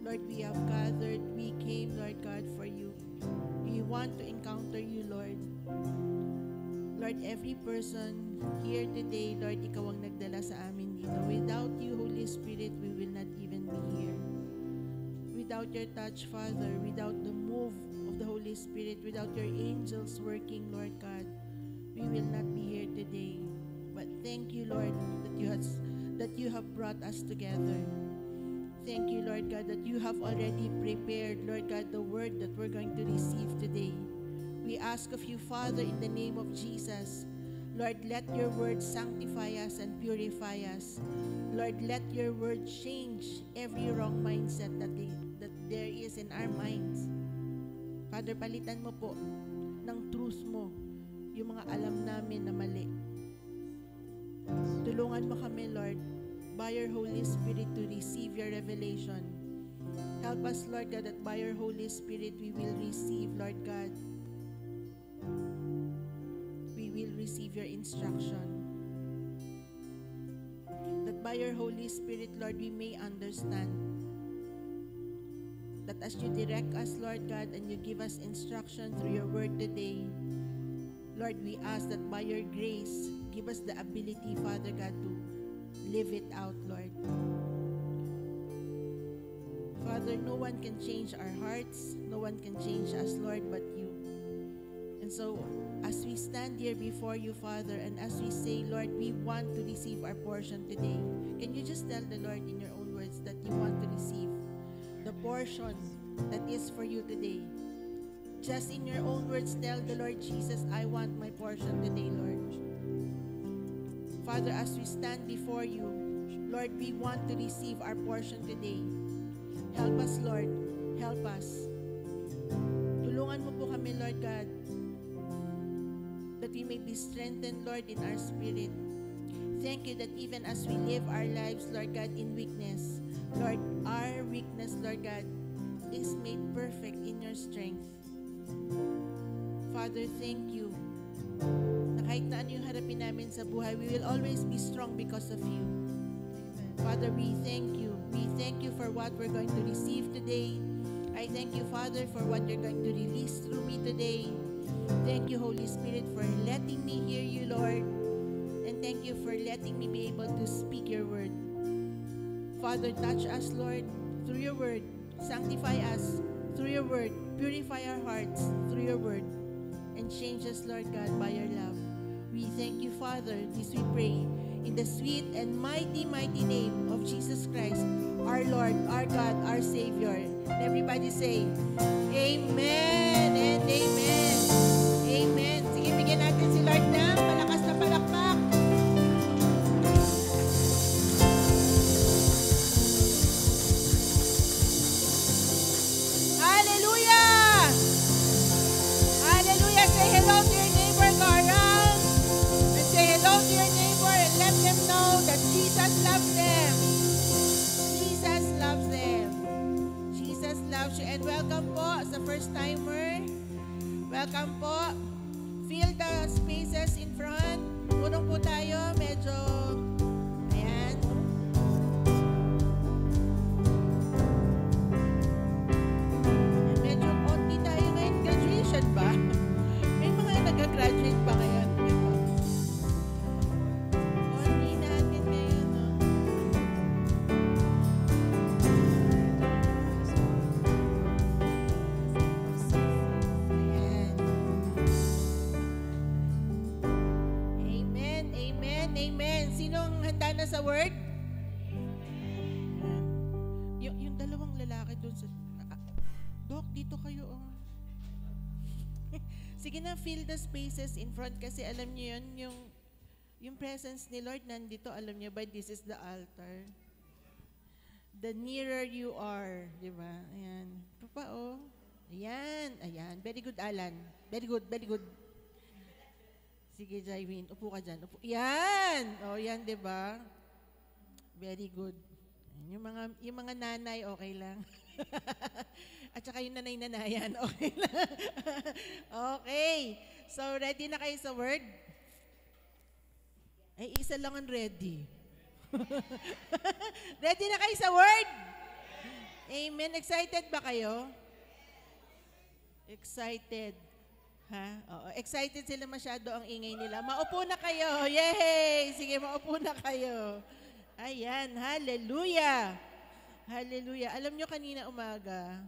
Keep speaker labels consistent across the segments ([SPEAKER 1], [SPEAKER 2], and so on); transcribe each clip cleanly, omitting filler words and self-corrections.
[SPEAKER 1] Lord, we have gathered, we came, Lord God, for you. We want to encounter you, Lord. Lord, every person here today, Lord, ikaw ang nagdala sa amin dito. Without you, Holy Spirit, we will not even be here. Without your touch, Father, without the move of the Holy Spirit, without your angels working, Lord God, we will not be here today. But thank you, Lord, that you have brought us together. Thank you, Lord God, that you have already prepared, Lord God, the word that we're going to receive today. We ask of you, Father, in the name of Jesus, Lord, let your word sanctify us and purify us. Lord, let your word change every wrong mindset that there is in our minds. Father, palitan mo po ng truth mo yung mga alam namin na mali. Tulungan mo kami, Lord, by your Holy Spirit to receive your revelation. Help us, Lord God, that by your Holy Spirit we will receive, Lord God, we will receive your instruction. That by your Holy Spirit, Lord, we may understand. That as you direct us, Lord God, and you give us instruction through your word today, Lord, we ask that by your grace, give us the ability, Father God, to live it out, Lord. Father, no one can change our hearts. No one can change us, Lord, but you. And so, as we stand here before you, Father, and as we say, Lord, we want to receive our portion today, can you just tell the Lord in your own words that you want to receive the portion that is for you today? Just in your own words, tell the Lord Jesus, I want my portion today, Lord. Father, as we stand before you, Lord, we want to receive our portion today. Help us, Lord. Help us. Tulungan mo po kami, Lord God, that we may be strengthened, Lord, in our spirit. Thank you that even as we live our lives, Lord God, in weakness, Lord, our weakness, Lord God, is made perfect in your strength. Father, thank you. Na kahit na ano yung harapin namin sa buhay, we will always be strong because of you. Father, we thank you. We thank you for what we're going to receive today. I thank you, Father, for what you're going to release through me today. Thank you, Holy Spirit, for letting me hear you, Lord. And thank you for letting me be able to speak your word. Father, touch us, Lord, through your word. Sanctify us through your word. Purify our hearts through your word. And change us, Lord God, by your love. We thank you, Father. This we pray in the sweet and mighty, mighty name of Jesus Christ, our Lord, our God, our Savior. And everybody say, Amen and Amen. Amen. Sige, bigyan natin si Lord ng malakas na palakpak. Hallelujah! Hallelujah! Say hello to your neighbor, go around and say hello to your neighbor and let them know that Jesus loves them. Jesus loves them. Jesus loves you. And welcome po sa first timer. Welcome po. Fill the spaces in front. Punong po tayo. Medyo, ayan. Medyo konti tayo ngayon. Graduation ba? May mga nag-graduate pa ngayon. Konti natin ngayon, no? Ayan. Amen, amen, amen. Sinong handa na sa word? Yung dalawang lalaki doon sa... Dok, dito kayo, oh. Sige na, fill the spaces in front kasi alam niyo yun, yung presence ni Lord nandito, alam niyo ba, this is the altar. The nearer you are, di ba? Ayan. Papa, oh. Ayan, ayan. Very good, Alan. Very good, very good. Sige, Jaywin, upo ka dyan. Upo. Yan! O, yan, di ba? Very good. Yung mga nanay, okay lang. At saka yung nanay-nanayan, okay lang. Okay. So, ready na kayo sa word? Ay, isa lang ang ready. Ready na kayo sa word? Amen. Excited ba kayo? Excited. Ha? Oo. Excited sila masyado ang ingay nila. Maupo na kayo. Yay! Sige, maupo na kayo. Ayan. Hallelujah. Hallelujah. Alam nyo kanina umaga,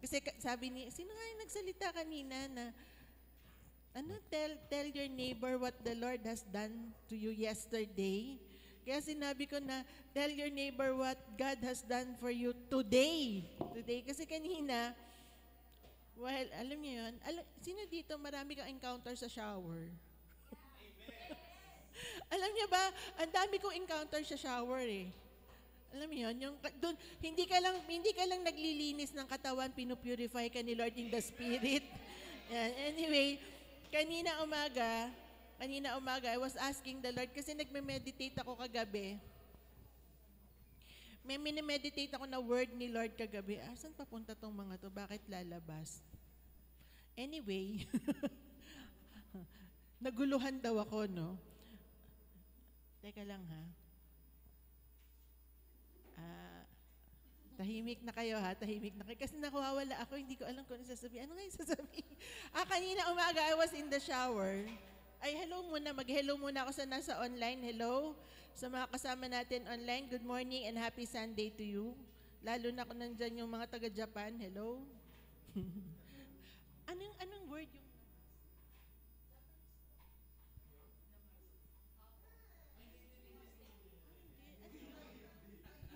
[SPEAKER 1] kasi sabi ni, sino nga yung nagsalita kanina na, tell your neighbor what the Lord has done to you yesterday. Kaya sinabi ko na, tell your neighbor what God has done for you today. Today. Kasi kanina, well, alam niyo yun, sino dito marami kang encounter sa shower? Alam niyo ba, ang dami kong encounter sa shower eh. Alam mo yun, yung, dun, hindi ka lang naglilinis ng katawan, pinupurify ka ni Lord in the Spirit. Yan. Anyway, kanina umaga, I was asking the Lord, kasi nagme-meditate ako kagabi. May minimeditate ako na word ni Lord kagabi. Saan papunta tong mga to? Bakit lalabas? Anyway, naguluhan daw ako, no? Teka lang, ha? Tahimik na kayo, ha? Tahimik na kayo. Kasi nakawawala ako, hindi ko alam kung ano sasabihin. Ano nga yung sasabihin? Kanina umaga, I was in the shower. Ay, hello muna. Mag-hello muna ako sa nasa online. Hello. Sa mga kasama natin online, good morning and happy Sunday to you. Lalo na kung nandyan yung mga taga-Japan. Hello. Anong word yung...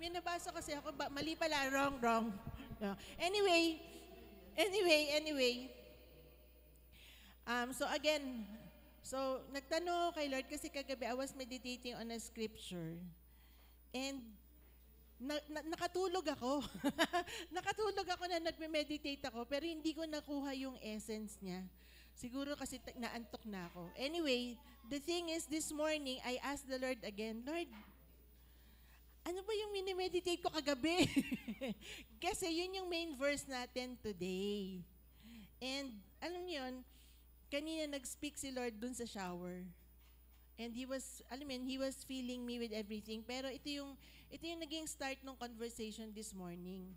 [SPEAKER 1] May nabasa kasi ako, mali pala, wrong. No. Anyway. Nagtanong kay Lord kasi kagabi I was meditating on a scripture. And nakatulog ako. Nakatulog ako na nagme-meditate ako, pero hindi ko nakuha yung essence niya. Siguro kasi naantok na ako. Anyway, the thing is, this morning, I asked the Lord again, Lord, ano ba yung minimeditate ko kagabi? Kasi yun yung main verse natin today. And alam niyo yun, kanina nag-speak si Lord dun sa shower. And he was feeling me with everything. Pero ito yung naging start ng conversation this morning.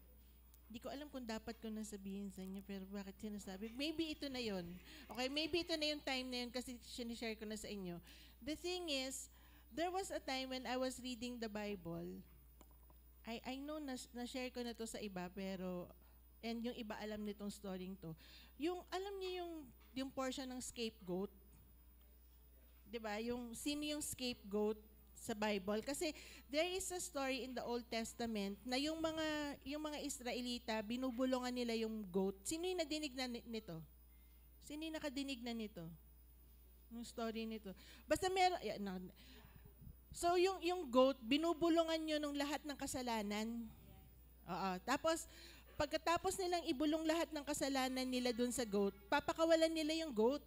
[SPEAKER 1] Hindi ko alam kung dapat ko na sabihin sa inyo, pero bakit sinasabi? Maybe ito na yun. Okay, maybe ito na yung time na yun kasi sinishare ko na sa inyo. The thing is, there was a time when I was reading the Bible. I know na-share ko na to sa iba, pero, and yung iba alam nitong story to. Alam niyo yung portion ng scapegoat? Diba? Sino yung scapegoat sa Bible? Kasi there is a story in the Old Testament na yung mga Israelita, binubulungan nila yung goat. Sino yung nadinig na nito? Sino yung nakadinig na nito? Yung story nito. Basta meron, so, yung goat, binubulungan nyo nung lahat ng kasalanan. Oo. Tapos, pagkatapos nilang ibulong lahat ng kasalanan nila dun sa goat, papakawalan nila yung goat.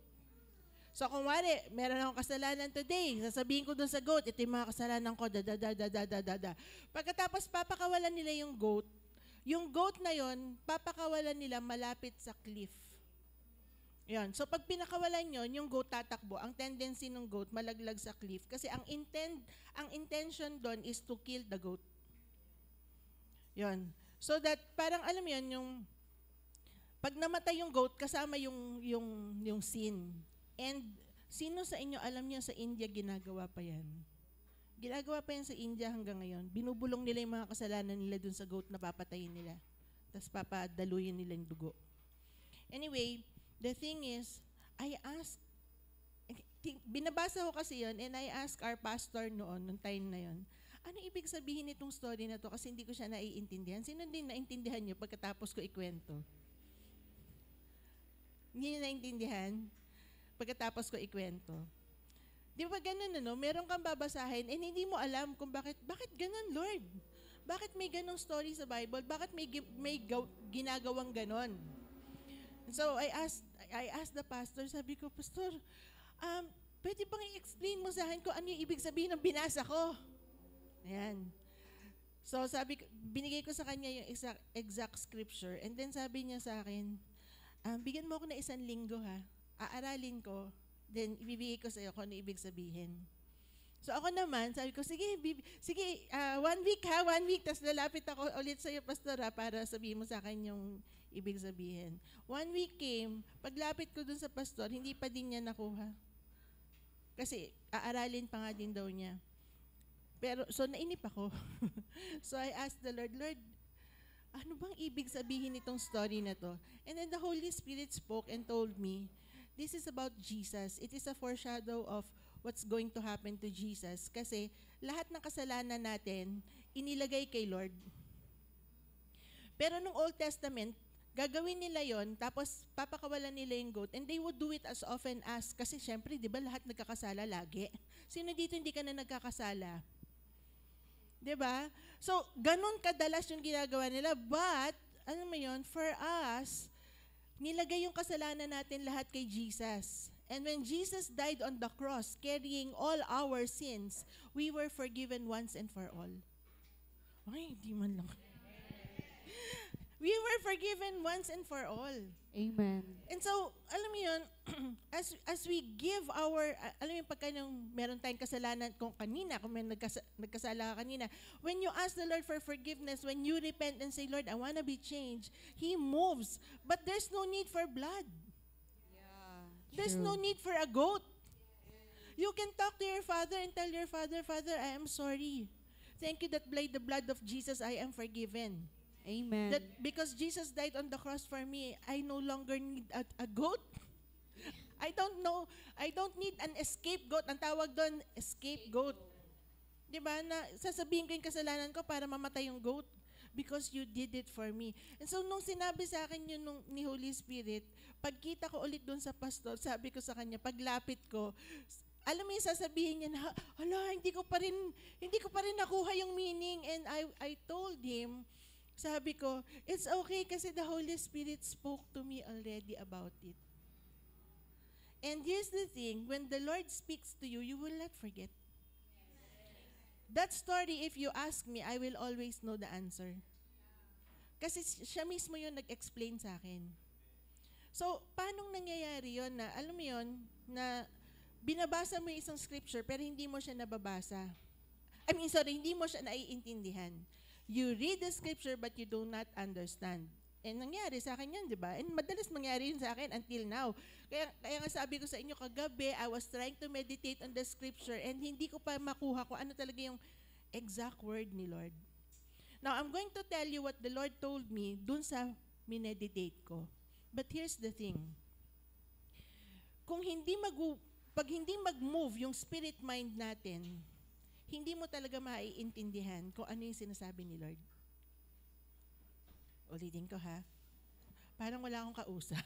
[SPEAKER 1] So, kung wari, meron akong kasalanan today, sasabihin ko dun sa goat, ito yung mga kasalanan ko, da. Pagkatapos, papakawalan nila yung goat na yon, papakawalan nila malapit sa cliff. Yan. So, pag pinakawalan nyo, yung goat tatakbo, ang tendency ng goat, malaglag sa cliff. Kasi ang intention doon is to kill the goat. Yan. So that, parang alam yan, yung, pag namatay yung goat, kasama yung sin. And, sino sa inyo, alam niyo sa India, ginagawa pa yan? Ginagawa pa yan sa India hanggang ngayon. Binubulong nila yung mga kasalanan nila dun sa goat na papatayin nila. Tapos papadaluyin nila yung dugo. Anyway, the thing is, binabasa ko kasi yun, and I asked our pastor nung time na yun, ano ibig sabihin nitong story na to? Kasi hindi ko siya naiintindihan. Sino din naintindihan nyo pagkatapos ko ikwento? Hindi nyo naintindihan pagkatapos ko ikwento. Di ba ganun, meron kang babasahin, and hindi mo alam kung bakit ganun, Lord? Bakit may ganung story sa Bible? Bakit may ginagawang ganon? So, I asked the pastor, sabi ko, Pastor, pwede bang i-explain mo sa akin kung ano yung ibig sabihin ng binasa ko? Ayan. So, binigay ko sa kanya yung exact scripture, and then sabi niya sa akin, bigyan mo ako na 1 linggo ha, aaralin ko, then ibibigay ko sa iyo kung ano ibig sabihin. So ako naman, sabi ko, sige, sige, 1 week ha, 1 week, tapos lalapit ako ulit sa'yo, pastora, para sabihin mo sa akin yung ibig sabihin. 1 week came, paglapit ko dun sa pastor, hindi pa din niya nakuha. Kasi aaralin pa nga din daw niya. Pero, so nainip ako. So I asked the Lord, Lord, ano bang ibig sabihin nitong story na to? And then the Holy Spirit spoke and told me, this is about Jesus. It is a foreshadow of what's going to happen to Jesus. Kasi lahat ng kasalanan natin, inilagay kay Lord. Pero nung Old Testament, gagawin nila yon, tapos papakawalan nila yung goat, and they would do it as often as, kasi syempre, di ba, lahat nagkakasala lagi? Sino dito hindi ka na nagkakasala? Di ba? So, ganun kadalas yung ginagawa nila, but, alam mo yun, for us, nilagay yung kasalanan natin lahat kay Jesus. And when Jesus died on the cross, carrying all our sins, we were forgiven once and for all. Ay, di man lang. We were forgiven once and for all.
[SPEAKER 2] Amen.
[SPEAKER 1] And so, alam mo yun, as we give our, alam mo yun, pagka yung meron tayong kasalanan kung kanina, kung may nagkasala ka kanina, when you ask the Lord for forgiveness, when you repent and say, Lord, I want to be changed, He moves. But there's no need for blood. There's no need for a goat. You can talk to your Father and tell your Father, Father, I am sorry. Thank you that by the blood of Jesus, I am forgiven.
[SPEAKER 2] Amen.
[SPEAKER 1] That because Jesus died on the cross for me, I no longer need a goat. I don't need an scapegoat. Ang tawag doon, scapegoat. Diba? Na sasabihin ko yung kasalanan ko para mamatay yung goat. Because you did it for me. And so, nung sinabi sa akin yun ni Holy Spirit, pagkita ko ulit doon sa pastor, sabi ko sa kanya, paglapit ko, alam mo yung sasabihin niya na, hala, hindi ko pa rin nakuha yung meaning. And I told him, sabi ko, it's okay kasi the Holy Spirit spoke to me already about it. And here's the thing, when the Lord speaks to you, you will not forget. That story, if you ask me, I will always know the answer. Kasi siya mismo yung nag-explain sa akin. So, paano nangyayari yon na, alam mo yon na binabasa mo yung isang scripture pero hindi mo siya nababasa. Hindi mo siya naiintindihan. You read the scripture but you do not understand. And nangyari sa akin yan, di ba? And madalas mangyari yun sa akin until now. Kaya nga sabi ko sa inyo kagabi, I was trying to meditate on the scripture and hindi ko pa makuha kung ano talaga yung exact word ni Lord. Now, I'm going to tell you what the Lord told me dun sa mineditate ko. But here's the thing. Pag hindi mag-move yung spirit mind natin, hindi mo talaga maiintindihan kung ano yung sinasabi ni Lord. Ulitin ko ha. Parang wala akong kausap.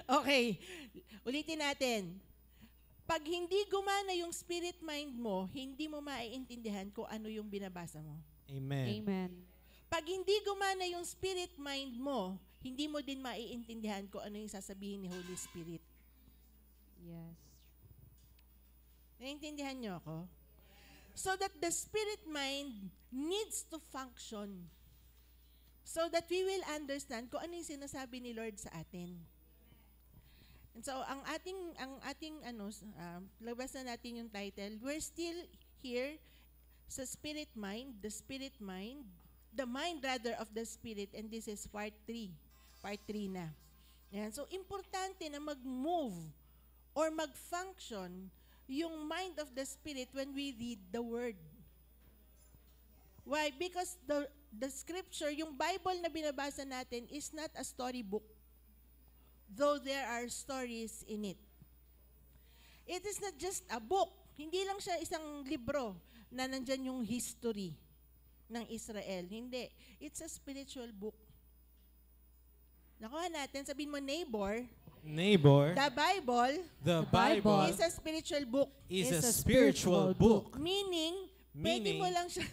[SPEAKER 1] Okay. Ulitin natin. Pag hindi gumana yung spirit mind mo, hindi mo maiintindihan kung ano yung binabasa mo.
[SPEAKER 3] Amen.
[SPEAKER 2] Amen.
[SPEAKER 1] Pag hindi gumana yung spirit mind mo, hindi mo din maiintindihan kung ano yung sasabihin ni Holy Spirit.
[SPEAKER 2] Yes.
[SPEAKER 1] Naiintindihan niyo ako? So that the spirit mind needs to function so that we will understand kung ano yung sinasabi ni Lord sa atin. And so, ang ating labas na natin yung title, we're still here sa spirit mind, the mind rather of the spirit, and this is part 3 na. Yan. So, importante na mag-move or mag-function yung mind of the spirit when we read the word. Why? Because the scripture, yung Bible na binabasa natin is not a storybook, though there are stories in it. It is not just a book. Hindi lang siya isang libro na nandyan yung history ng Israel. Hindi. It's a spiritual book. Nakuha natin, sabihin mo, neighbor,
[SPEAKER 3] The Bible
[SPEAKER 1] is a spiritual book.
[SPEAKER 3] is a spiritual book.
[SPEAKER 1] Meaning, pwede mo lang siya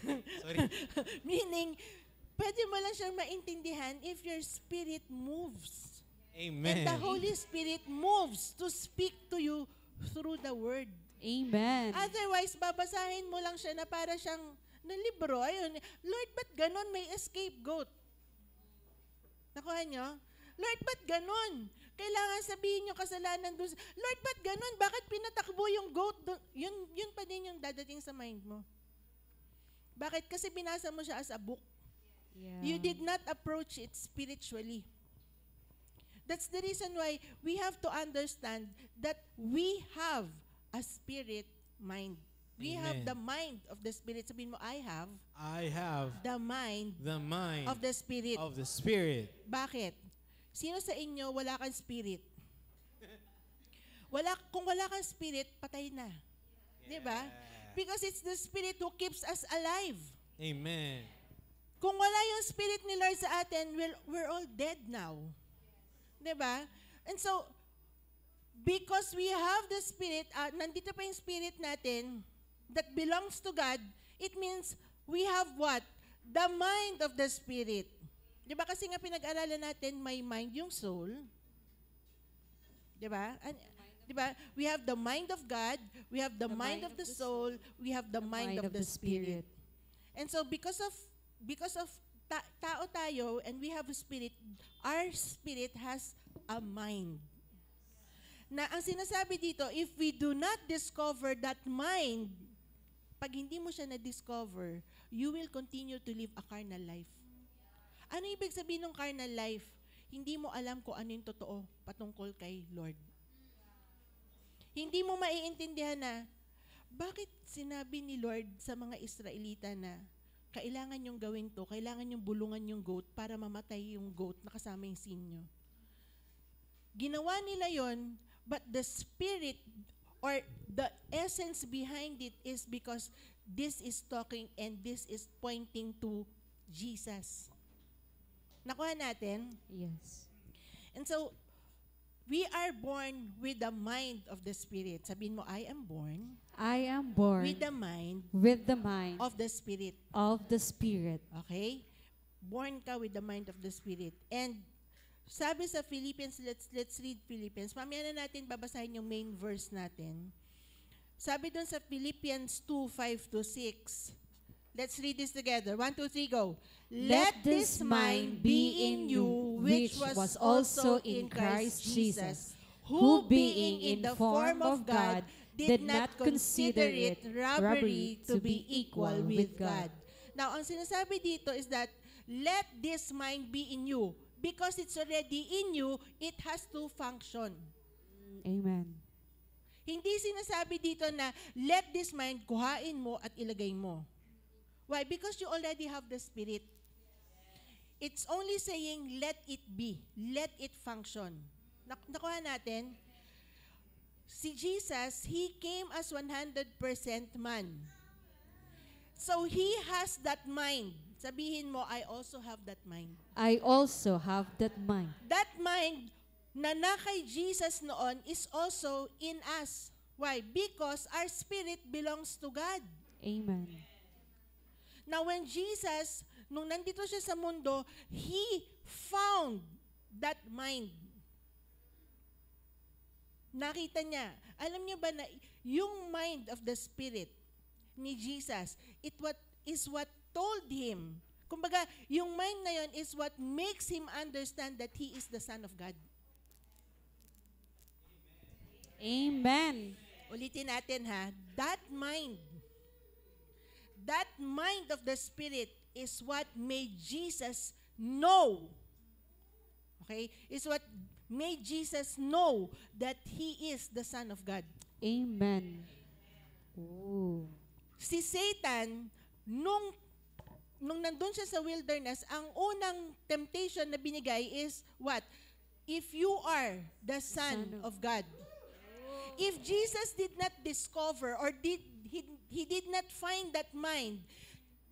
[SPEAKER 1] pwede mo lang siyang maintindihan if your spirit moves.
[SPEAKER 3] Amen.
[SPEAKER 1] And the Holy Spirit moves to speak to you through the word.
[SPEAKER 2] Amen.
[SPEAKER 1] Otherwise, babasahin mo lang siya na para siyang na libro. Ayun, Lord, ba't ganon may scapegoat? Nakuha nyo? Lord, ba't ganun? Kailangan sabihin yung kasalanan doon. Lord, ba't ganun? Bakit pinatakbo yung goat? Yun pa din yung dadating sa mind mo. Bakit? Kasi binasa mo siya as a book.
[SPEAKER 2] Yeah.
[SPEAKER 1] You did not approach it spiritually. That's the reason why we have to understand that we have a spirit mind. We
[SPEAKER 3] Amen.
[SPEAKER 1] have the mind of the Spirit. Sabihin mo, I have the mind
[SPEAKER 3] of
[SPEAKER 1] the Spirit.
[SPEAKER 3] Spirit.
[SPEAKER 1] Bakit? Sino sa inyo wala kang spirit? Kung wala kang spirit, patay na. Yeah. Diba? Because it's the Spirit who keeps us alive.
[SPEAKER 3] Amen.
[SPEAKER 1] Kung wala yung Spirit ni Lord sa atin, we're all dead now. Diba? And so, because we have the Spirit, nandito pa yung Spirit natin that belongs to God, it means we have what? The mind of the Spirit. Diba? Kasi nga pinag-aralan natin, may mind yung soul. Diba? Diba? We have the mind of God, we have the mind of the soul, we have the mind of the Spirit. And so, because of tao tayo and we have a spirit, our spirit has a mind. Na ang sinasabi dito, if we do not discover that mind, pag hindi mo siya na-discover, you will continue to live a carnal life. Ano ibig sabihin ng carnal life? Hindi mo alam kung ano yung totoo patungkol kay Lord. Hindi mo maiintindihan na, bakit sinabi ni Lord sa mga Israelita na, kailangan yung gawin to, kailangan yung bulungan yung goat para mamatay yung goat na kasama yung sin nyo. Ginawa nila yon, but the spirit or the essence behind it is because this is talking and this is pointing to Jesus. Nakuha natin?
[SPEAKER 2] Yes.
[SPEAKER 1] And so, we are born with the mind of the Spirit. Sabihin mo, I am born with the mind of the Spirit. Okay? Born ka with the mind of the Spirit. And sabi sa Philippians, let's read Philippians. Mamaya na natin babasahin yung main verse natin. Sabi dun sa Philippians 2:5-6. Let's read this together. 1, 2, 3, go. Let this mind be in you, which was also in Christ Jesus, who being in the form of God, did not consider it robbery to be equal with God. Now, ang sinasabi dito is that, let this mind be in you. Because it's already in you, it has to function.
[SPEAKER 2] Amen.
[SPEAKER 1] Hindi sinasabi dito na, let this mind, kuhain mo at ilagay mo. Why? Because you already have the Spirit. It's only saying, let it be. Let it function. Nakuha natin? Si Jesus, He came as 100% man. So, He has that mind. Sabihin mo, I also have that mind.
[SPEAKER 2] I also have that mind.
[SPEAKER 1] That mind na kay Jesus noon is also in us. Why? Because our spirit belongs to God.
[SPEAKER 2] Amen.
[SPEAKER 1] Now, when Jesus, nung nandito siya sa mundo, He found that mind. Nakita niya. Alam niyo ba na yung mind of the Spirit ni Jesus, is what told Him. Kumbaga, yung mind na yun is what makes Him understand that He is the Son of God.
[SPEAKER 2] Amen.
[SPEAKER 1] Ulitin natin ha. That mind of the Spirit is what made Jesus know. Okay? Is what made Jesus know that He is the Son of God.
[SPEAKER 2] Amen. Ooh.
[SPEAKER 1] Si Satan, nung nandun siya sa wilderness, ang unang temptation na binigay is what? If you are the Son of God. If Jesus did not discover or he did not find that mind,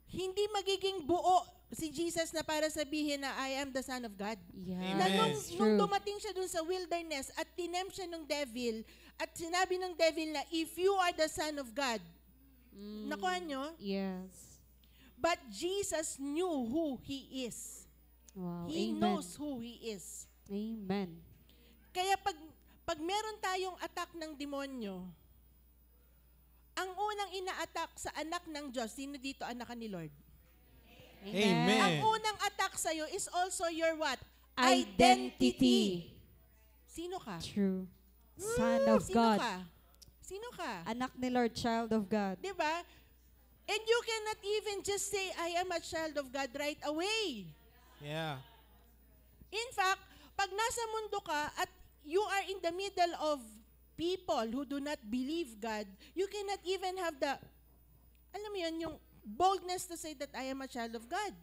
[SPEAKER 1] hindi magiging buo si Jesus na para sabihin na I am the Son of God.
[SPEAKER 2] Yeah.
[SPEAKER 1] Na nung dumating siya dun sa wilderness at tinempt siya ng devil at sinabi ng devil na if you are the Son of God, nakuha nyo?
[SPEAKER 2] Yes.
[SPEAKER 1] But Jesus knew who He is.
[SPEAKER 2] Wow.
[SPEAKER 1] He
[SPEAKER 2] Amen.
[SPEAKER 1] knows who He is.
[SPEAKER 2] Amen.
[SPEAKER 1] Kaya pag meron tayong attack ng demonyo, ang unang ina-attack sa anak ng Diyos, sino dito anak ni Lord?
[SPEAKER 3] Amen.
[SPEAKER 1] Ang unang attack sa'yo is also your what?
[SPEAKER 2] identity.
[SPEAKER 1] Sino ka?
[SPEAKER 2] True. Son of
[SPEAKER 1] Sino
[SPEAKER 2] God.
[SPEAKER 1] ka? Sino ka?
[SPEAKER 2] Anak ni Lord, child of God.
[SPEAKER 1] Diba? And you cannot even just say, I am a child of God right away.
[SPEAKER 3] Yeah.
[SPEAKER 1] In fact, pag nasa mundo ka at you are in the middle of people who do not believe God, you cannot even have the, alam mo yun, yung boldness to say that I am a child of God.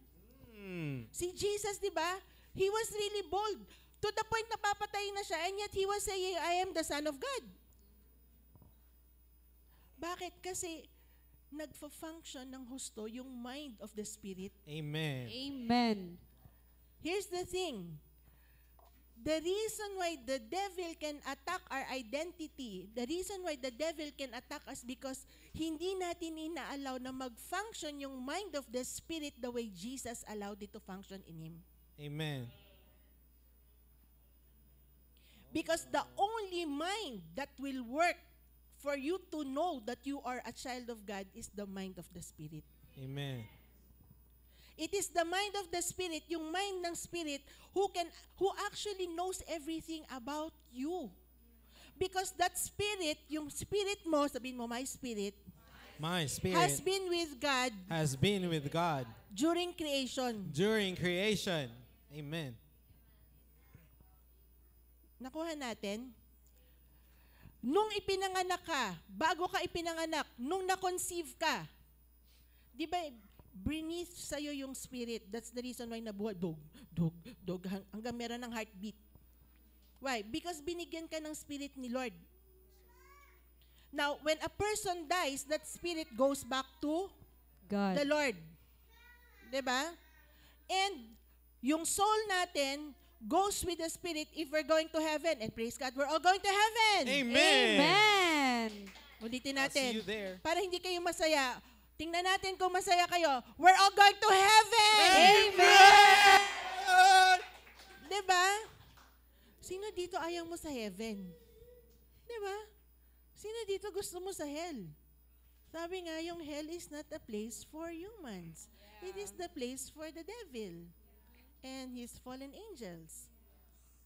[SPEAKER 1] Si Jesus, di ba? He was really bold. To the point na papatay na siya, and yet He was saying, I am the Son of God. Bakit? Kasi nagfa-function ng husto yung mind of the Spirit.
[SPEAKER 3] Amen.
[SPEAKER 2] Amen.
[SPEAKER 1] Here's the thing. The reason why the devil can attack our identity, the reason why the devil can attack us because hindi natin inaalaw na mag-function yung mind of the Spirit the way Jesus allowed it to function in Him.
[SPEAKER 3] Amen.
[SPEAKER 1] Because the only mind that will work for you to know that you are a child of God is the mind of the Spirit.
[SPEAKER 3] Amen.
[SPEAKER 1] It is the mind of the Spirit, yung mind ng Spirit, who actually knows everything about you. Because that Spirit, yung Spirit mo, sabihin mo, my Spirit,
[SPEAKER 3] My spirit
[SPEAKER 1] has been with God during creation.
[SPEAKER 3] during creation. Amen.
[SPEAKER 1] Nakuha natin? Nung ipinanganak ka, bago ka ipinanganak, nung na-conceive ka, di ba, beneath sa'yo yung spirit. That's the reason why nabuhay, dog, hanggang meron ng heartbeat. Why? Because binigyan ka ng spirit ni Lord. Now, when a person dies, that spirit goes back to
[SPEAKER 2] God.
[SPEAKER 1] the Lord. Diba? And yung soul natin goes with the Spirit if we're going to heaven. And praise God, we're all going to heaven.
[SPEAKER 3] Amen.
[SPEAKER 2] Amen.
[SPEAKER 1] Ulitin
[SPEAKER 3] I'll see
[SPEAKER 1] natin.
[SPEAKER 3] you there.
[SPEAKER 1] Para hindi kayo masaya. Tingnan natin kung masaya kayo. We're all going to heaven.
[SPEAKER 3] Amen.
[SPEAKER 1] Diba? Sino dito ayaw mo sa heaven? Diba? Sino dito gusto mo sa hell? Sabi nga, yung hell is not a place for humans. It is the place for the devil and his fallen angels.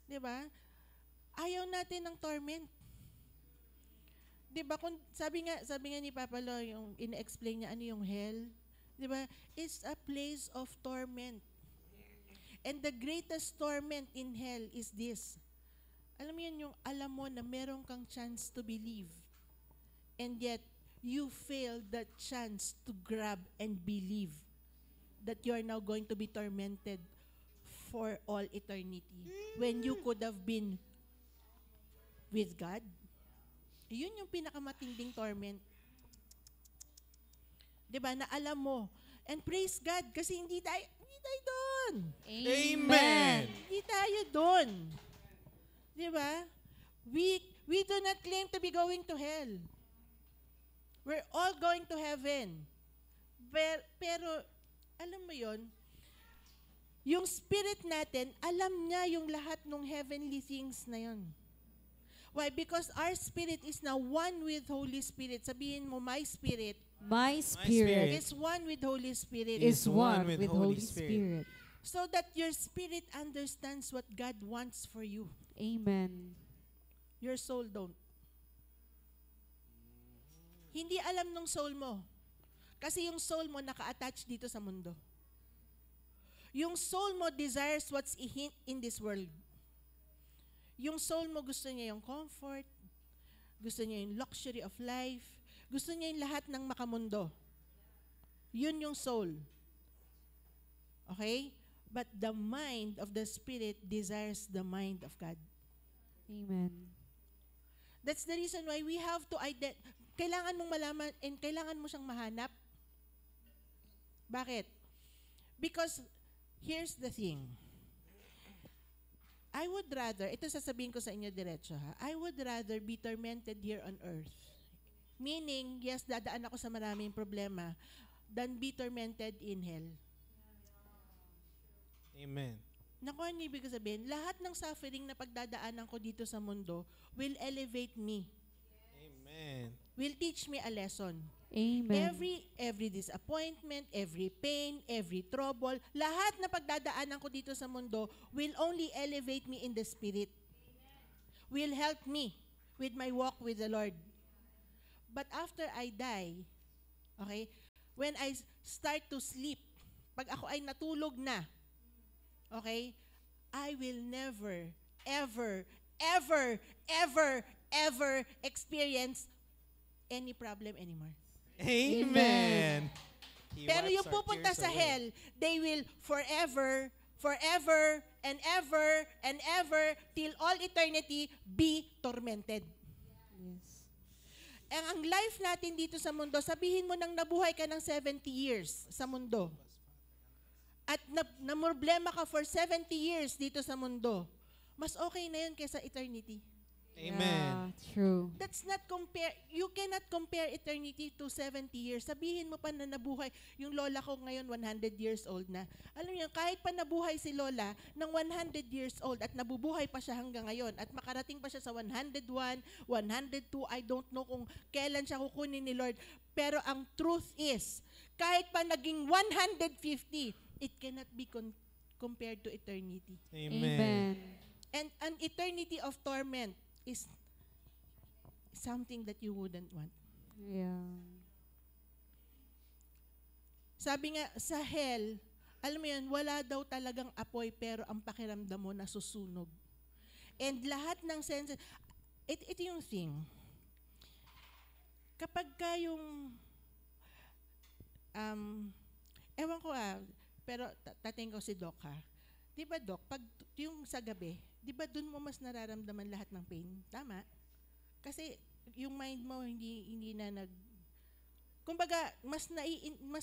[SPEAKER 1] Diba? Ayaw natin ng torment. Diba? Kung, sabi nga ni Papa Lo, yung in-explain niya ano yung hell. Diba? It's a place of torment. And the greatest torment in hell is this. Alam mo yan, yung alam mo na meron kang chance to believe. And yet, you fail that chance to grab and believe that you are now going to be tormented for all eternity when you could have been with God. Yun yung pinakamatinding torment. Diba? Na alam mo. And praise God kasi hindi tayo doon.
[SPEAKER 3] Amen.
[SPEAKER 1] Hindi tayo doon. Diba? We do not claim to be going to hell. We're all going to heaven. Pero alam mo yon, yung spirit natin, alam niya yung lahat ng heavenly things na yon. Why? Because our spirit is now one with Holy Spirit. Sabihin mo, my spirit
[SPEAKER 2] My spirit
[SPEAKER 1] is one with Holy Spirit.
[SPEAKER 2] is one with Holy Spirit.
[SPEAKER 1] So that your spirit understands what God wants for you.
[SPEAKER 2] Amen.
[SPEAKER 1] Your soul don't. Hindi alam ng soul mo. Kasi yung soul mo naka-attach dito sa mundo. Yung soul mo desires what's in this world. Yung soul mo gusto niya yung comfort, gusto niya yung luxury of life, gusto niya yung lahat ng makamundo. Yun yung soul. Okay? But the mind of the Spirit desires the mind of God.
[SPEAKER 2] Amen.
[SPEAKER 1] That's the reason why we have to kailangan mong malaman and kailangan mo siyang mahanap. Bakit? Because here's the thing. I would rather, ito sasabihin ko sa inyo diretso ha, I would rather be tormented here on earth. Meaning, yes, dadaan ako sa maraming problema than be tormented in hell.
[SPEAKER 3] Amen.
[SPEAKER 1] Naku, ano ibig sabihin? Lahat ng suffering na pagdadaanan ko dito sa mundo will elevate me.
[SPEAKER 3] Amen.
[SPEAKER 1] Will teach me a lesson.
[SPEAKER 2] Amen.
[SPEAKER 1] Every disappointment, every pain, every trouble, lahat na pagdadaanan ko dito sa mundo will only elevate me in the Spirit. Will help me with my walk with the Lord. But after I die, okay, when I start to sleep, pag ako ay natulog na, okay, I will never, ever, ever, ever, ever experience any problem anymore.
[SPEAKER 3] Amen. He
[SPEAKER 1] Pero
[SPEAKER 3] wipes
[SPEAKER 1] yung
[SPEAKER 3] our
[SPEAKER 1] pupunta
[SPEAKER 3] tears
[SPEAKER 1] sa
[SPEAKER 3] away.
[SPEAKER 1] hell, they will forever, forever, and ever, and ever, till all eternity, be tormented.
[SPEAKER 2] Yes.
[SPEAKER 1] Ang life natin dito sa mundo, sabihin mo nang nabuhay ka ng 70 years sa mundo. At namroblema ka for 70 years dito sa mundo. Mas okay na yun kaysa eternity.
[SPEAKER 3] Amen.
[SPEAKER 2] Yeah, true.
[SPEAKER 1] That's not compare, you cannot compare eternity to 70 years. Sabihin mo pa na nabuhay, yung lola ko ngayon 100 years old na. Alam niyo, kahit pa nabuhay si lola ng 100 years old at nabubuhay pa siya hanggang ngayon at makarating pa siya sa 101, 102, I don't know kung kailan siya kukunin ni Lord. Pero ang truth is, kahit pa naging 150, it cannot be compared to eternity.
[SPEAKER 3] Amen.
[SPEAKER 1] And an eternity of torment is something that you wouldn't want.
[SPEAKER 2] Yeah.
[SPEAKER 1] Sabi nga, sa hell, alam mo yun, wala daw talagang apoy pero ang pakiramdam mo nasusunog. And lahat ng senses, ito yung thing. Kapag ka yung, ewan ko pero tatingin ko si Doc ha. Di ba Doc, pag yung sa gabi, di ba dun mo mas nararamdaman lahat ng pain? Tama? Kasi yung mind mo hindi na kumbaga mas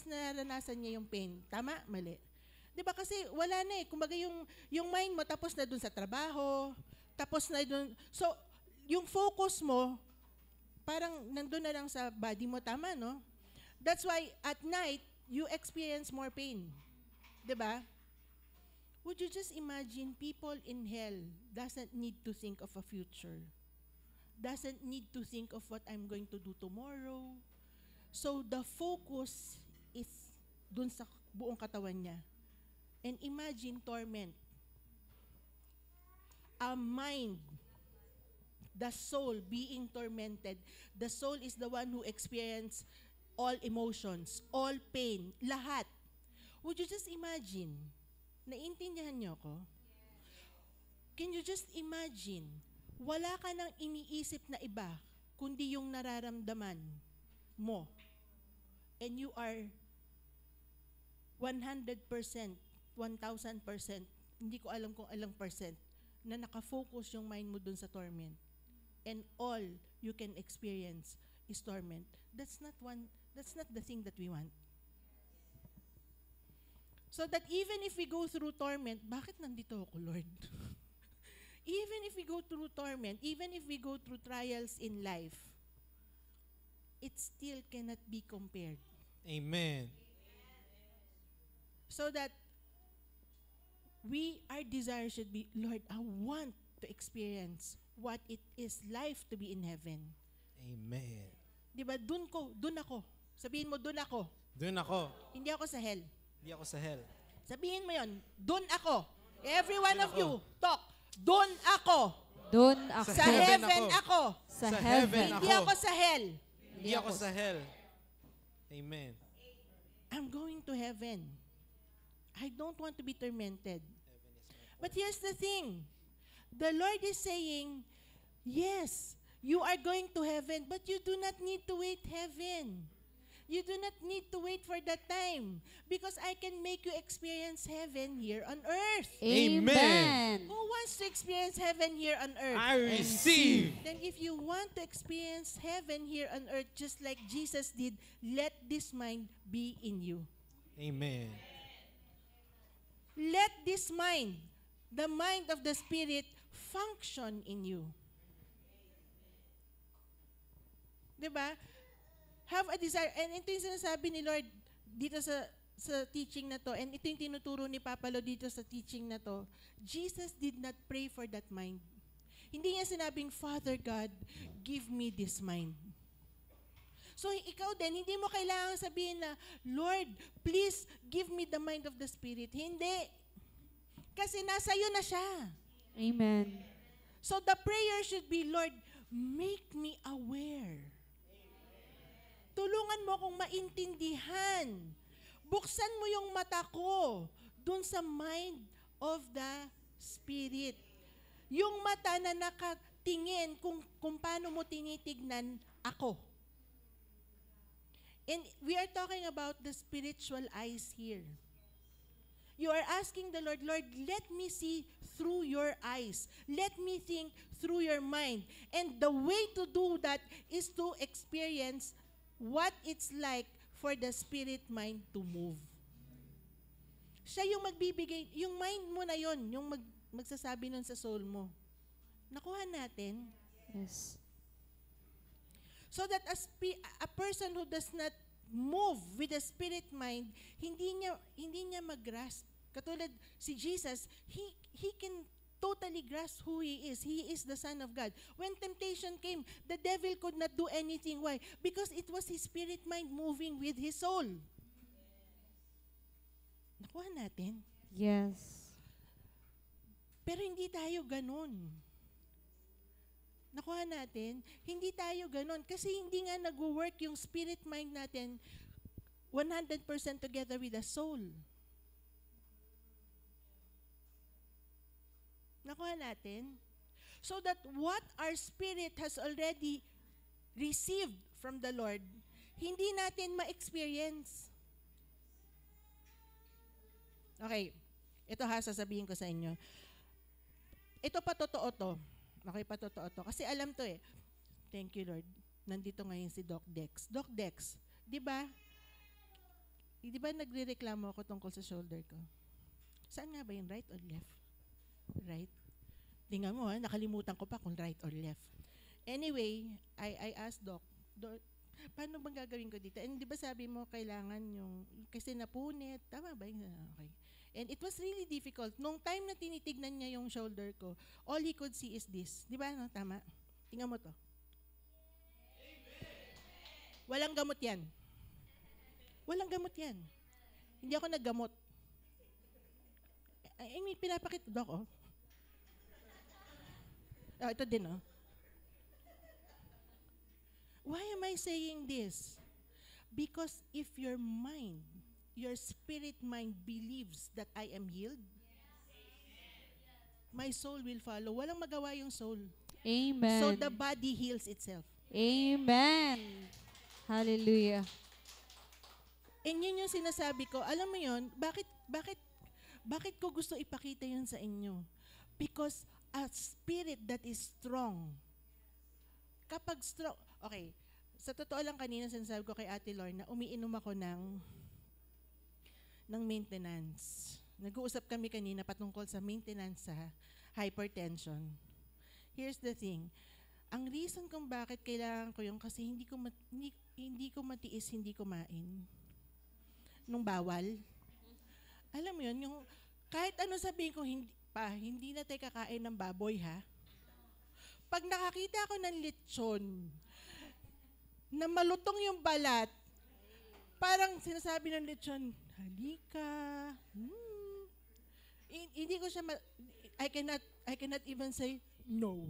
[SPEAKER 1] nararanasan niya yung pain. Tama? Mali. Di ba kasi wala na eh. Kumbaga yung mind mo tapos na dun sa trabaho, tapos na dun. So, yung focus mo parang nandun na lang sa body mo. Tama, no? That's why at night, you experience more pain. Di ba? Would you just imagine people in hell doesn't need to think of a future, doesn't need to think of what I'm going to do tomorrow. So the focus is dun sa buong katawan niya. And imagine torment. A mind, the soul being tormented. The soul is the one who experiences all emotions, all pain, lahat. Would you just imagine? Naiintindihan niyo ako? Can you just imagine, wala ka nang iniisip na iba, kundi yung nararamdaman mo. And you are 100%, 1,000%, hindi ko alam kung ilang percent, na nakafocus yung mind mo dun sa torment. And all you can experience is torment. That's not the thing that we want. So that even if we go through torment, bakit nandito ako, Lord? Even if we go through torment, even if we go through trials in life, it still cannot be compared.
[SPEAKER 3] Amen.
[SPEAKER 1] So that our desire should be, Lord, I want to experience what it is life to be in heaven.
[SPEAKER 3] Amen.
[SPEAKER 1] Diba? Dun ako. Sabihin mo, dun ako.
[SPEAKER 3] Doon ako.
[SPEAKER 1] Hindi ako sa hell.
[SPEAKER 3] Hindi ako sa hell.
[SPEAKER 1] Sabihin mo yon, dun ako. Every one
[SPEAKER 3] Dun
[SPEAKER 1] of
[SPEAKER 3] ako.
[SPEAKER 1] you, talk. Dun ako.
[SPEAKER 2] Doon ako.
[SPEAKER 1] Sa heaven ako.
[SPEAKER 2] Sa
[SPEAKER 3] Sa
[SPEAKER 2] heaven.
[SPEAKER 1] Hindi
[SPEAKER 3] ako.
[SPEAKER 1] ako sa hell.
[SPEAKER 3] Hindi ako sa hell. Amen.
[SPEAKER 1] I'm going to heaven. I don't want to be tormented. But here's the thing. The Lord is saying, yes, you are going to heaven, but you do not need to wait heaven. You do not need to wait for that time because I can make you experience heaven here on earth.
[SPEAKER 2] Amen.
[SPEAKER 1] Who wants to experience heaven here on earth?
[SPEAKER 3] I receive.
[SPEAKER 1] Then if you want to experience heaven here on earth just like Jesus did, let this mind be in you.
[SPEAKER 3] Amen.
[SPEAKER 1] Let this mind, the mind of the Spirit, function in you. Diba? Have a desire. And ito yung sinasabi ni Lord dito sa teaching na to. And ito yung tinuturo ni Papa Lo dito sa teaching na to. Jesus did not pray for that mind. Hindi niya sinabing, Father God, give me this mind. So ikaw din, hindi mo kailangan sabihin na, Lord, please give me the mind of the Spirit. Hindi. Kasi nasa iyo na siya.
[SPEAKER 2] Amen.
[SPEAKER 1] So the prayer should be, Lord, make me aware. Tulungan mo akong maintindihan. Buksan mo yung mata ko dun sa mind of the Spirit. Yung mata na nakatingin kung paano mo tinitignan ako. And we are talking about the spiritual eyes here. You are asking the Lord, Lord, let me see through your eyes. Let me think through your mind. And the way to do that is to experience what it's like for the spirit mind to move. Siya yung magbibigay, yung mind mo na yon, yung magsasabi nun sa soul mo. Nakuha natin.
[SPEAKER 2] Yes.
[SPEAKER 1] So that a person who does not move with the spirit mind, hindi niya mag-grasp. Katulad si Jesus, he can totally grasp who he is. He is the Son of God. When temptation came, the devil could not do anything. Why? Because it was his spirit mind moving with his soul. Nakuha natin.
[SPEAKER 2] Yes.
[SPEAKER 1] Pero hindi tayo ganun. Nakuha natin, hindi tayo ganun. Kasi hindi nga nag-work yung spirit mind natin 100% together with the soul. Nakuha natin? So that what our spirit has already received from the Lord, hindi natin ma-experience. Okay, ito sasabihin ko sa inyo. Ito pa totoo to. Okay, patotoo to. Kasi alam to eh. Thank you, Lord. Nandito ngayon si Doc Dex. Doc Dex, di ba nagrereklamo ako tungkol sa shoulder ko? Saan nga ba yun? Right or left? Right? Tingnan mo nakalimutan ko pa kung right or left. Anyway, I asked Doc, paano bang gagawin ko dito? And di ba sabi mo, kailangan yung, kasi napunit, tama ba yun? Okay. And it was really difficult. Nung time na tinitignan niya yung shoulder ko, all he could see is this. Di ba? No? Tama? Tingnan mo to. Walang gamot yan. Walang gamot yan. Hindi ako naggamot. I mean, pinapakita, Doc, oh. Oh, ito din, oh. Why am I saying this? Because if your mind, your spirit mind believes that I am healed, my soul will follow. Walang magawa yung soul.
[SPEAKER 2] Amen.
[SPEAKER 1] So the body heals itself.
[SPEAKER 2] Amen. Hallelujah.
[SPEAKER 1] And yun yung sinasabi ko. Alam mo yun, bakit ko gusto ipakita yun sa inyo? Because a spirit that is strong, kapag strong, okay, sa totoo lang kanina sinasabi ko kay Ate Lorna, umiinom ako ng maintenance. Nag-uusap kami kanina patungkol sa maintenance sa hypertension. Here's the thing. Ang reason kung bakit kailangan ko yung kasi hindi ko matiis, hindi kumain. Nung bawal. Alam mo yun, yung kahit ano sabihin ko, hindi na tayo kakain ng baboy, ha? Pag nakakita ako ng lechon, na malutong yung balat, parang sinasabi ng lechon, halika. Hindi ko siya, I cannot even say no.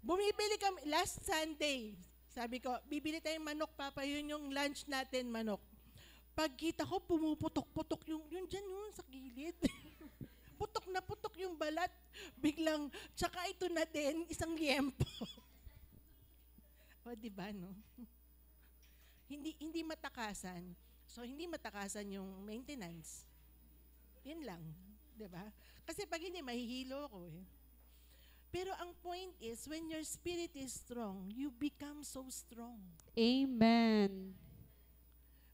[SPEAKER 1] Bumibili kami, last Sunday, sabi ko, bibili tayong manok, Papa, yun yung lunch natin, manok. Pagkita ko, pumuputok-putok yung dyan yun sa gilid. Putok na putok yung balat. Biglang, tsaka ito na din, isang liempo. O, diba, no? Hindi matakasan. So, hindi matakasan yung maintenance. Yun lang. Diba? Kasi pag hindi, mahihilo ko eh. Pero ang point is, when your spirit is strong, you become so strong.
[SPEAKER 2] Amen.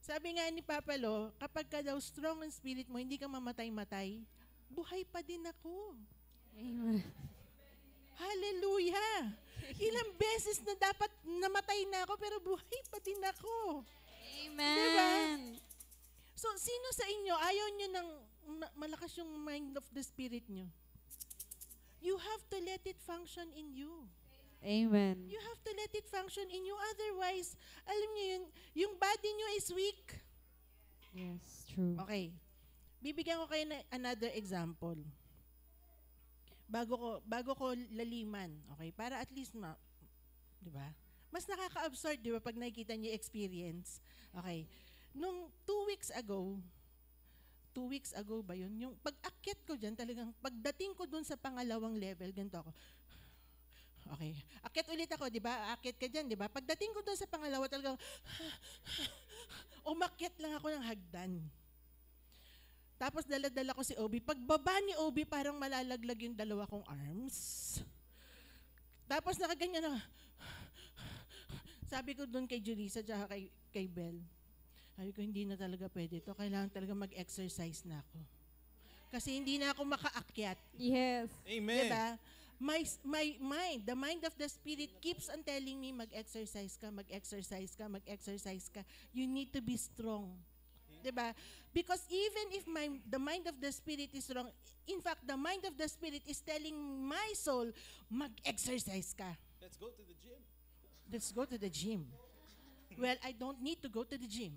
[SPEAKER 1] Sabi nga ni Papa Lo, kapag ka daw strong ang spirit mo, hindi ka mamatay-matay, buhay pa din ako.
[SPEAKER 2] Amen.
[SPEAKER 1] Hallelujah! Ilang beses na dapat namatay na ako, pero buhay pa din ako.
[SPEAKER 2] Amen.
[SPEAKER 1] Diba? So, sino sa inyo, ayaw nyo ng malakas yung mind of the spirit nyo? You have to let it function in you.
[SPEAKER 2] Amen.
[SPEAKER 1] You have to let it function in you. Otherwise, alam niyo yun, yung body niyo is weak.
[SPEAKER 2] Yes, true.
[SPEAKER 1] Okay. Bibigyan ko kayo na another example. Bago ko laliman, okay? Para at least 'di ba? Mas nakaka-absorb, 'di ba, pag nakikita niyo yung experience. Okay. Nung 2 weeks ago ba yun? Yung pag-akyat ko diyan, talagang pagdating ko dun sa pangalawang level, ganito ako. Okay. Akyat ulit ako, 'di ba? Akyat ka diyan, 'di ba? Pagdating ko dun sa pangalawa, talagang umakyat lang ako ng hagdan. Tapos dala-dala ko si Obi. Pagbaba ni Obi, parang malalaglag yung dalawa kong arms. Tapos nakaganyan na. Sabi ko doon kay Jurisa at kay Bel, sabi ko, hindi na talaga pwede ito. Kailangan talaga mag-exercise na ako. Kasi hindi na ako makaakyat.
[SPEAKER 2] Yes.
[SPEAKER 3] Amen.
[SPEAKER 1] Diba? My mind, the mind of the Spirit keeps on telling me, mag-exercise ka, mag-exercise ka, mag-exercise ka. You need to be strong. Diba? Because even if the mind of the Spirit is wrong, in fact, the mind of the Spirit is telling my soul, mag-exercise ka.
[SPEAKER 3] Let's go to the gym.
[SPEAKER 1] Let's go to the gym. Well, I don't need to go to the gym.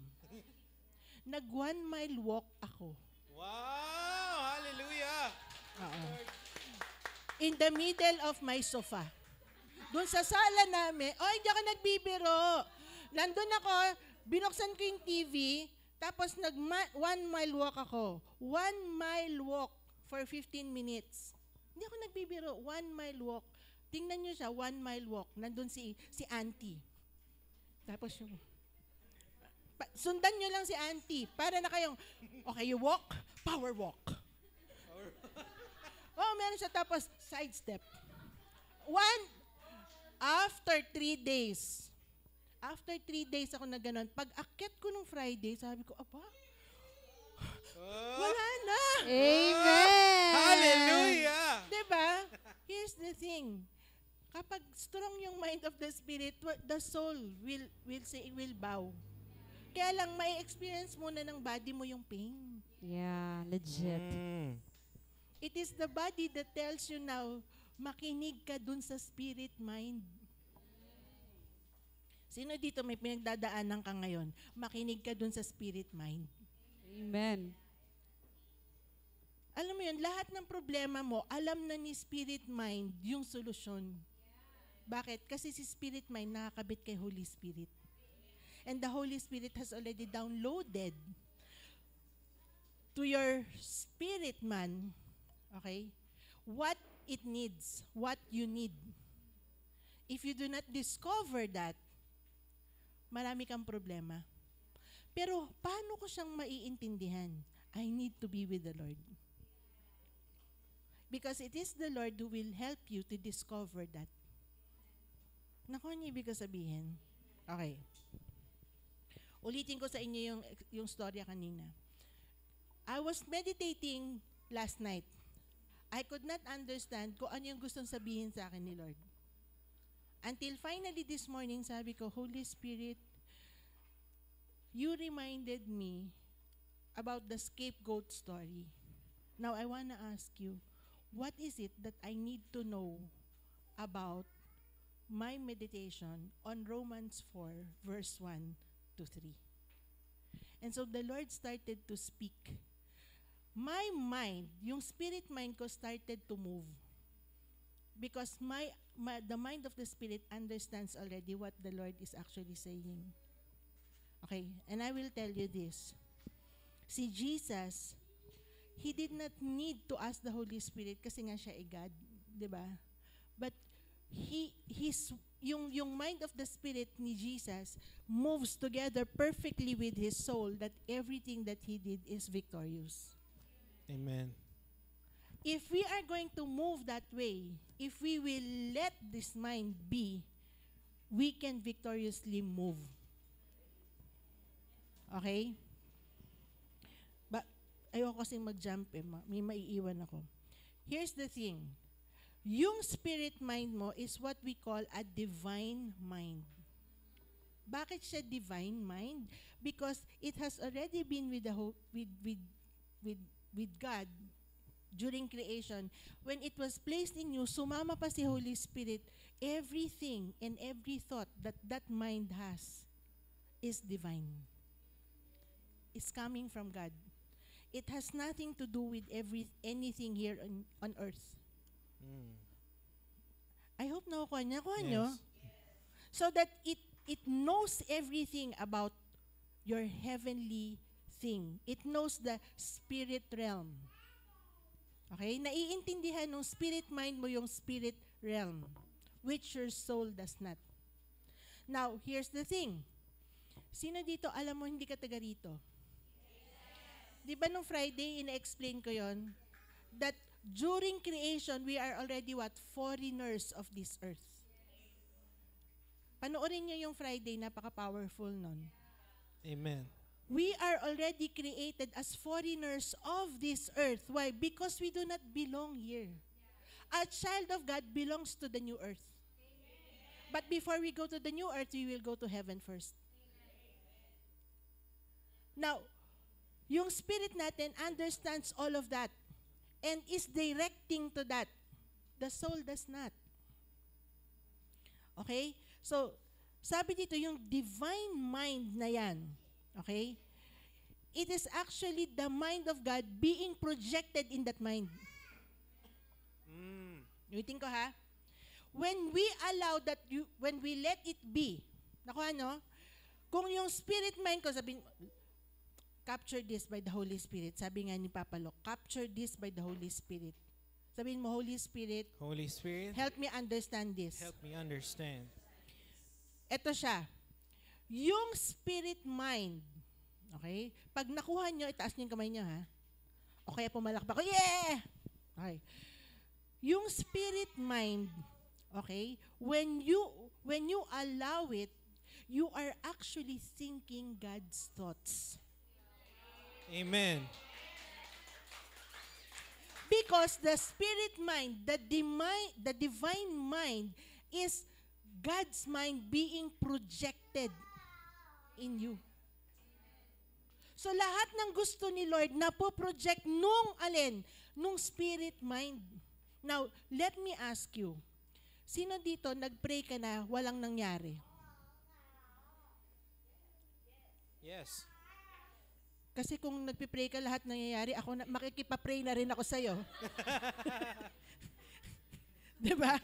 [SPEAKER 1] Nag 1 mile walk ako.
[SPEAKER 3] Wow! Hallelujah!
[SPEAKER 1] In the middle of my sofa. Doon sa sala namin, hindi ako nagbibiro. Nandun ako, binuksan ko yung TV, tapos 1 mile walk ako. 1 mile walk for 15 minutes. Hindi ako nagbibiro, 1 mile walk. Tingnan nyo siya, 1 mile walk. Nandun si auntie. Tapos yung, sundan nyo lang si auntie. Para na kayong, okay, you walk, power walk. Meron siya, tapos side step. After 3 days, ako na ganun. Pag akyat ko nung Friday, sabi ko, wala na.
[SPEAKER 2] Amen.
[SPEAKER 3] Hallelujah!
[SPEAKER 1] Diba? Here's the thing. Kapag strong yung mind of the Spirit, the soul will bow. Kaya lang, may experience muna ng body mo yung pain.
[SPEAKER 2] Yeah, legit.
[SPEAKER 1] It is the body that tells you now, makinig ka dun sa spirit mind. Sino dito may pinagdadaanan ka ngayon? Makinig ka dun sa spirit mind.
[SPEAKER 2] Amen.
[SPEAKER 1] Alam mo yun, lahat ng problema mo, alam na ni spirit mind yung solusyon. Bakit? Kasi si spirit mind nakakabit kay Holy Spirit. And the Holy Spirit has already downloaded to your spirit man, okay, what it needs, what you need. If you do not discover that, marami kang problema. Pero paano ko siyang maiintindihan? I need to be with the Lord. Because it is the Lord who will help you to discover that. Naku, ano ibig sabihin? Okay. Ulitin ko sa inyo yung storya kanina. I was meditating last night. I could not understand kung ano yung gustong sabihin sa akin ni Lord. Until finally this morning, sabi ko, Holy Spirit, you reminded me about the scapegoat story. Now, I want to ask you, what is it that I need to know about my meditation on Romans 4, verse 1 to 3? And so the Lord started to speak. My mind, yung spirit mind ko started to move. Because the mind of the Spirit understands already what the Lord is actually saying. Okay, and I will tell you this. Si Jesus, He did not need to ask the Holy Spirit kasi nga siya ay God, di ba? But yung mind of the Spirit ni Jesus moves together perfectly with His soul that everything that He did is victorious.
[SPEAKER 3] Amen.
[SPEAKER 1] If we are going to move that way, if we will let this mind be, we can victoriously move. Okay? Ayoko kasing mag-jump may maiiwan ako. Here's the thing. Yung spirit mind mo is what we call a divine mind. Bakit siya divine mind? Because it has already been with God during creation, when it was placed in you, sumama pa si Holy Spirit, everything and every thought that that mind has is divine. It's coming from God. It has nothing to do with anything here on earth.
[SPEAKER 3] Mm.
[SPEAKER 1] I hope nakukuha niya. Kuha niyo?
[SPEAKER 3] Yes.
[SPEAKER 1] So that it knows everything about your heavenly thing. It knows the spirit realm. Okay? Naiintindihan ng spirit mind mo yung spirit realm, which your soul does not. Now, here's the thing. Sino dito, alam mo, hindi ka taga rito? Di ba nung Friday, ina-explain ko yon that during creation, we are already what? Foreigners of this earth. Panoorin niyo yung Friday, napaka-powerful nun.
[SPEAKER 3] Amen.
[SPEAKER 1] We are already created as foreigners of this earth. Why? Because we do not belong here. A child of God belongs to the new earth. But before we go to the new earth, we will go to heaven first. Now, yung spirit natin understands all of that and is directing to that. The soul does not. Okay? So, sabi dito, yung divine mind na yan, okay? It is actually the mind of God being projected in that mind.
[SPEAKER 3] Mm.
[SPEAKER 1] Ulitin ko ha. When we allow that, when we let it be, naku ano, kung yung spirit mind ko, sabihin, capture this by the Holy Spirit. Sabi nga ni Papa Lok, capture this by the Holy Spirit. Sabihin mo, Holy Spirit,
[SPEAKER 3] Holy Spirit,
[SPEAKER 1] help me understand this.
[SPEAKER 3] help me understand.
[SPEAKER 1] Ito siya. Yung spirit mind, okay? Pag nakuha nyo, itaas nyo yung kamay nyo, ha? O kaya pumalakpak ko, yeah! Okay. Yung spirit mind, okay? When you allow it, you are actually thinking God's thoughts.
[SPEAKER 3] Amen.
[SPEAKER 1] Because the spirit mind, the divine mind is God's mind being projected in you. So lahat ng gusto ni Lord na po-project nung alin? Nung spirit mind. Now, let me ask you, sino dito nag-pray ka na walang nangyari?
[SPEAKER 3] Yes.
[SPEAKER 1] Kasi kung nagpipray ka lahat nangyayari, ako makikipapray na rin ako sa'yo. Diba?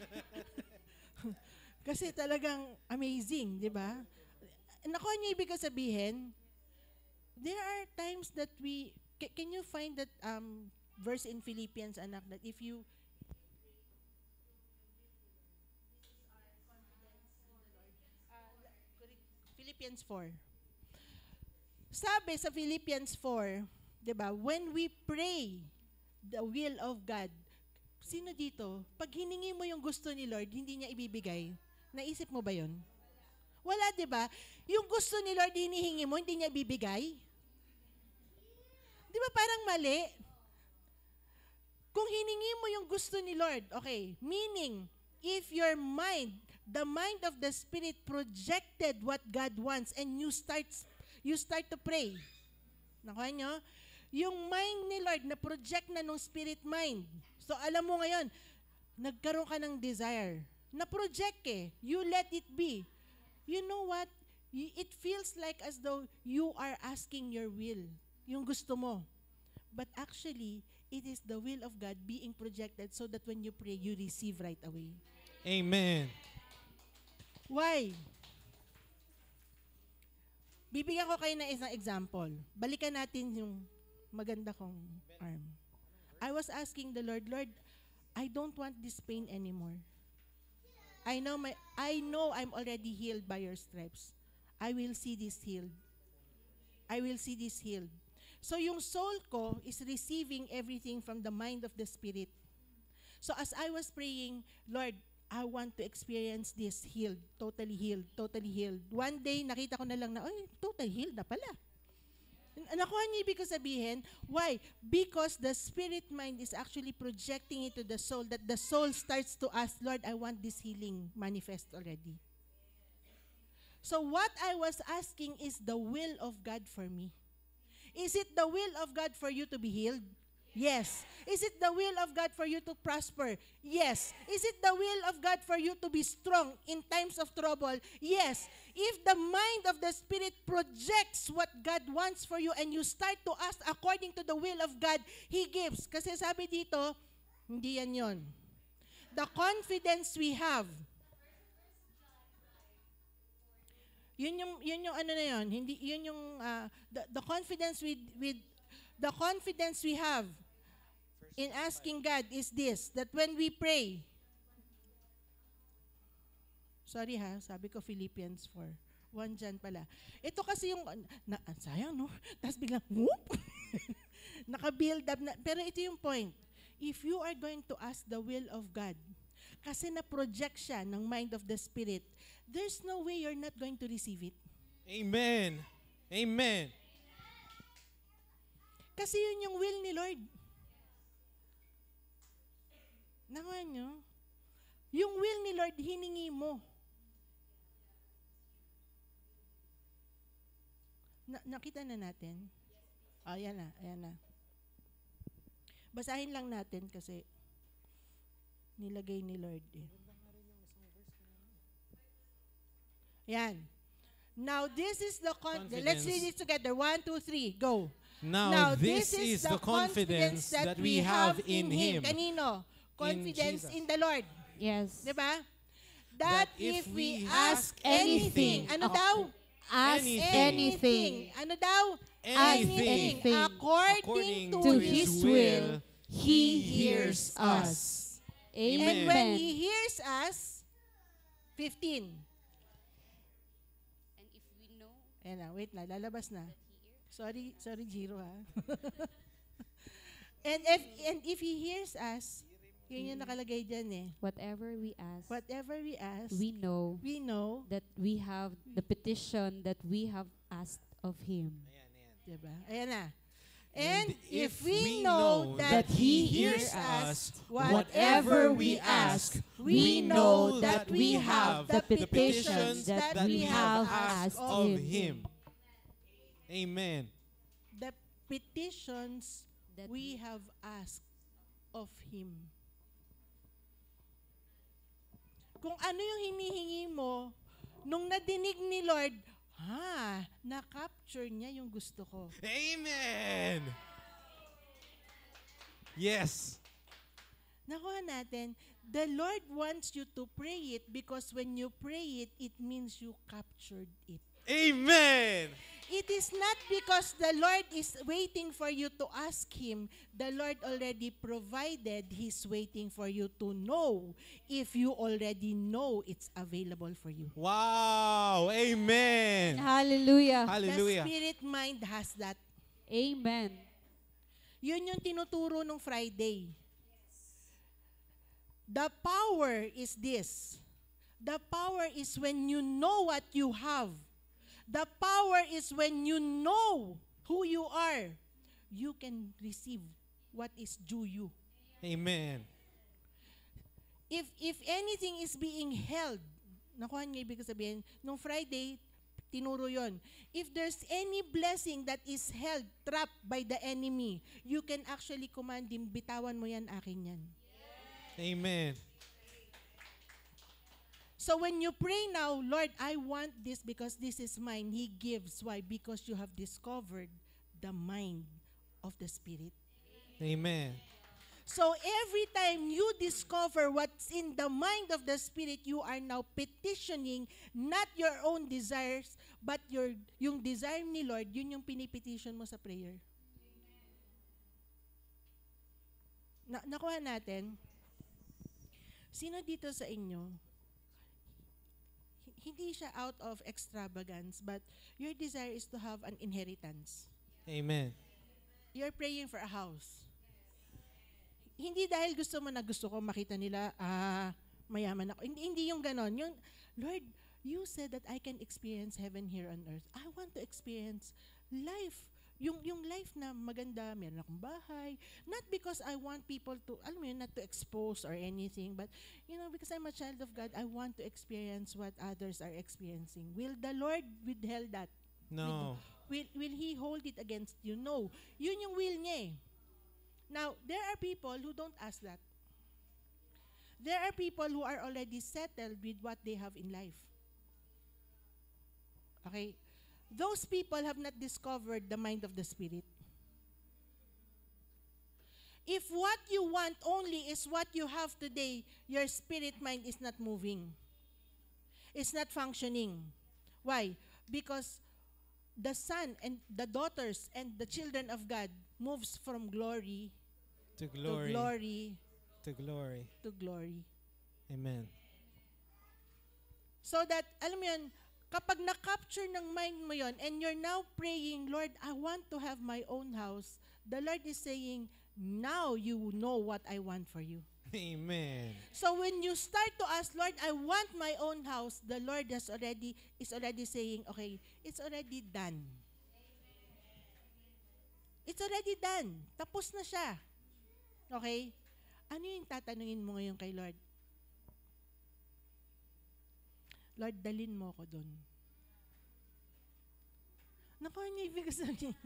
[SPEAKER 1] Kasi talagang amazing, diba? Nakuha niyo ibig sabihin, there are times that can you find that verse in Philippians, anak, that if you Philippians 4. Sabi sa Philippians 4, 'di ba? When we pray the will of God, sino dito, pag hiningi mo yung gusto ni Lord, hindi niya ibibigay. Naisip mo ba 'yon? Wala, 'di ba? Yung gusto ni Lord hinihingi mo, hindi niya ibibigay. 'Di ba parang mali? Kung hiningi mo yung gusto ni Lord, okay, meaning if your mind, the mind of the Spirit projected what God wants and you start to pray. Nakuha nyo? Yung mind ni Lord na project na nung spirit mind. So alam mo ngayon, nagkaroon ka ng desire. Na-project You let it be. You know what? It feels like as though you are asking your will. Yung gusto mo. But actually, it is the will of God being projected so that when you pray, you receive right away.
[SPEAKER 3] Amen.
[SPEAKER 1] Why? Bibigyan ko kayo ng isang example. Balikan natin yung maganda kong arm. I was asking the Lord, I don't want this pain anymore. I know I'm already healed by your stripes. I will see this healed. I will see this healed. So yung soul ko is receiving everything from the mind of the Spirit. So as I was praying, Lord, I want to experience this healed, totally healed, totally healed. One day, nakita ko na lang na, totally healed na pala. Nakuha niyo ibig sabihin? Why? Because the spirit mind is actually projecting it to the soul, that the soul starts to ask, Lord, I want this healing manifest already. So what I was asking is the will of God for me. Is it the will of God for you to be healed? Yes. Is it the will of God for you to prosper? Yes. Is it the will of God for you to be strong in times of trouble? Yes. If the mind of the Spirit projects what God wants for you and you start to ask according to the will of God, He gives. Kasi sabi dito, hindi yan yun. The confidence we have, yun yung ano na yun, hindi, yun yung, the confidence the confidence we have in asking God is this, that when we pray, sorry ha, sabi ko Philippians 4, 1 dyan pala. Ito kasi yung, sayang no, tapos biglang, whoop, naka-build up na, pero ito yung point. If you are going to ask the will of God, kasi na-project siya ng mind of the Spirit, there's no way you're not going to receive it.
[SPEAKER 3] Amen. Amen.
[SPEAKER 1] Kasi yun yung will ni Lord. Nakuha nyo? Yung will ni Lord, hiningi mo. Nakita na natin? Ayan na, ayan na. Basahin lang natin kasi nilagay ni Lord eh. Yan. Now this is the confidence. Let's read it together. 1, 2, 3. Go.
[SPEAKER 3] Now this is the confidence that we have in Him.
[SPEAKER 1] Kanino? Confidence
[SPEAKER 3] Jesus.
[SPEAKER 1] in the Lord.
[SPEAKER 2] Yes.
[SPEAKER 1] Diba? That if we ask
[SPEAKER 3] anything,
[SPEAKER 1] ano daw?
[SPEAKER 2] Ask anything.
[SPEAKER 1] Ano daw?
[SPEAKER 3] Anything.
[SPEAKER 1] According to His will, He hears us. And
[SPEAKER 3] Amen.
[SPEAKER 1] when He hears us, 15.
[SPEAKER 4] And if we know
[SPEAKER 1] Ayan na, wait na, lalabas na. Sorry, Jiro ha. and if He hears us, yun yung nakalagay dyan eh.
[SPEAKER 2] Whatever we ask,
[SPEAKER 1] Whatever we ask,
[SPEAKER 2] we know
[SPEAKER 1] we know,
[SPEAKER 2] that we have the petition that we have asked of Him.
[SPEAKER 1] diba? Ayan na. And if
[SPEAKER 3] we
[SPEAKER 1] we know that He hears us, whatever we ask, we know that we have the petitions that we have asked of Him.
[SPEAKER 3] Amen.
[SPEAKER 1] The petitions
[SPEAKER 2] That
[SPEAKER 1] we have asked of Him. Kung ano yung hinihingi mo, nung nadinig ni Lord, na-capture niya yung gusto ko.
[SPEAKER 3] Amen. Yes.
[SPEAKER 1] Nakuha natin, the Lord wants you to pray it because when you pray it, it means you captured it.
[SPEAKER 3] Amen.
[SPEAKER 1] It is not because the Lord is waiting for you to ask Him. The Lord already provided. He's waiting for you to know. If you already know, it's available for you.
[SPEAKER 3] Wow. Amen.
[SPEAKER 2] Hallelujah.
[SPEAKER 3] Hallelujah.
[SPEAKER 1] The spirit mind has that.
[SPEAKER 2] Amen.
[SPEAKER 1] Yun yung tinuturo nung Friday. The power is this. The power is when you know what you have. The power is when you know who you are. You can receive what is due you.
[SPEAKER 3] Amen.
[SPEAKER 1] If anything is being held, nakuha niyo ibig sabihin, nung Friday, tinuro yon. If there's any blessing that is held, trapped by the enemy, you can actually command him, bitawan mo yan, akin yan.
[SPEAKER 3] Amen.
[SPEAKER 1] So when you pray now, Lord, I want this because this is mine. He gives. Why? Because you have discovered the mind of the Spirit.
[SPEAKER 3] Amen.
[SPEAKER 1] So every time you discover what's in the mind of the Spirit, you are now petitioning not your own desires, but yung desire ni Lord, yun yung pinipetition mo sa prayer. Nakuha natin, sino dito sa inyo, hindi siya out of extravagance, but your desire is to have an inheritance.
[SPEAKER 3] Amen.
[SPEAKER 1] You're praying for a house. Hindi dahil gusto mo na gusto ko makita nila, mayaman ako. Hindi yung ganon. Yung, Lord, you said that I can experience heaven here on earth. I want to experience life. Yung life na maganda, meron akong bahay. Not because I want people to, alam mo yun, not to expose or anything, but, you know, because I'm a child of God, I want to experience what others are experiencing. Will the Lord withhold that?
[SPEAKER 3] No.
[SPEAKER 1] Will He hold it against you? No. Yun yung will niya eh. Now, there are people who don't ask that. There are people who are already settled with what they have in life. Okay? Those people have not discovered the mind of the Spirit. If what you want only is what you have today, your spirit mind is not moving. It's not functioning. Why? Because the son and the daughters and the children of God moves from glory
[SPEAKER 3] To
[SPEAKER 1] to
[SPEAKER 3] glory.
[SPEAKER 1] glory
[SPEAKER 3] To glory.
[SPEAKER 1] to glory.
[SPEAKER 3] Amen.
[SPEAKER 1] So that, alam mo yun, kapag na-capture ng mind mo yon and you're now praying, Lord, I want to have my own house, the Lord is saying, now you know what I want for you.
[SPEAKER 3] Amen.
[SPEAKER 1] So when you start to ask, Lord, I want my own house, the Lord is already saying, okay, it's already done. It's already done. Tapos na siya. Okay? Ano yung tatanungin mo ngayon kay Lord? Lord, dalin mo ako doon. Naku, ano yung ibig sabihin?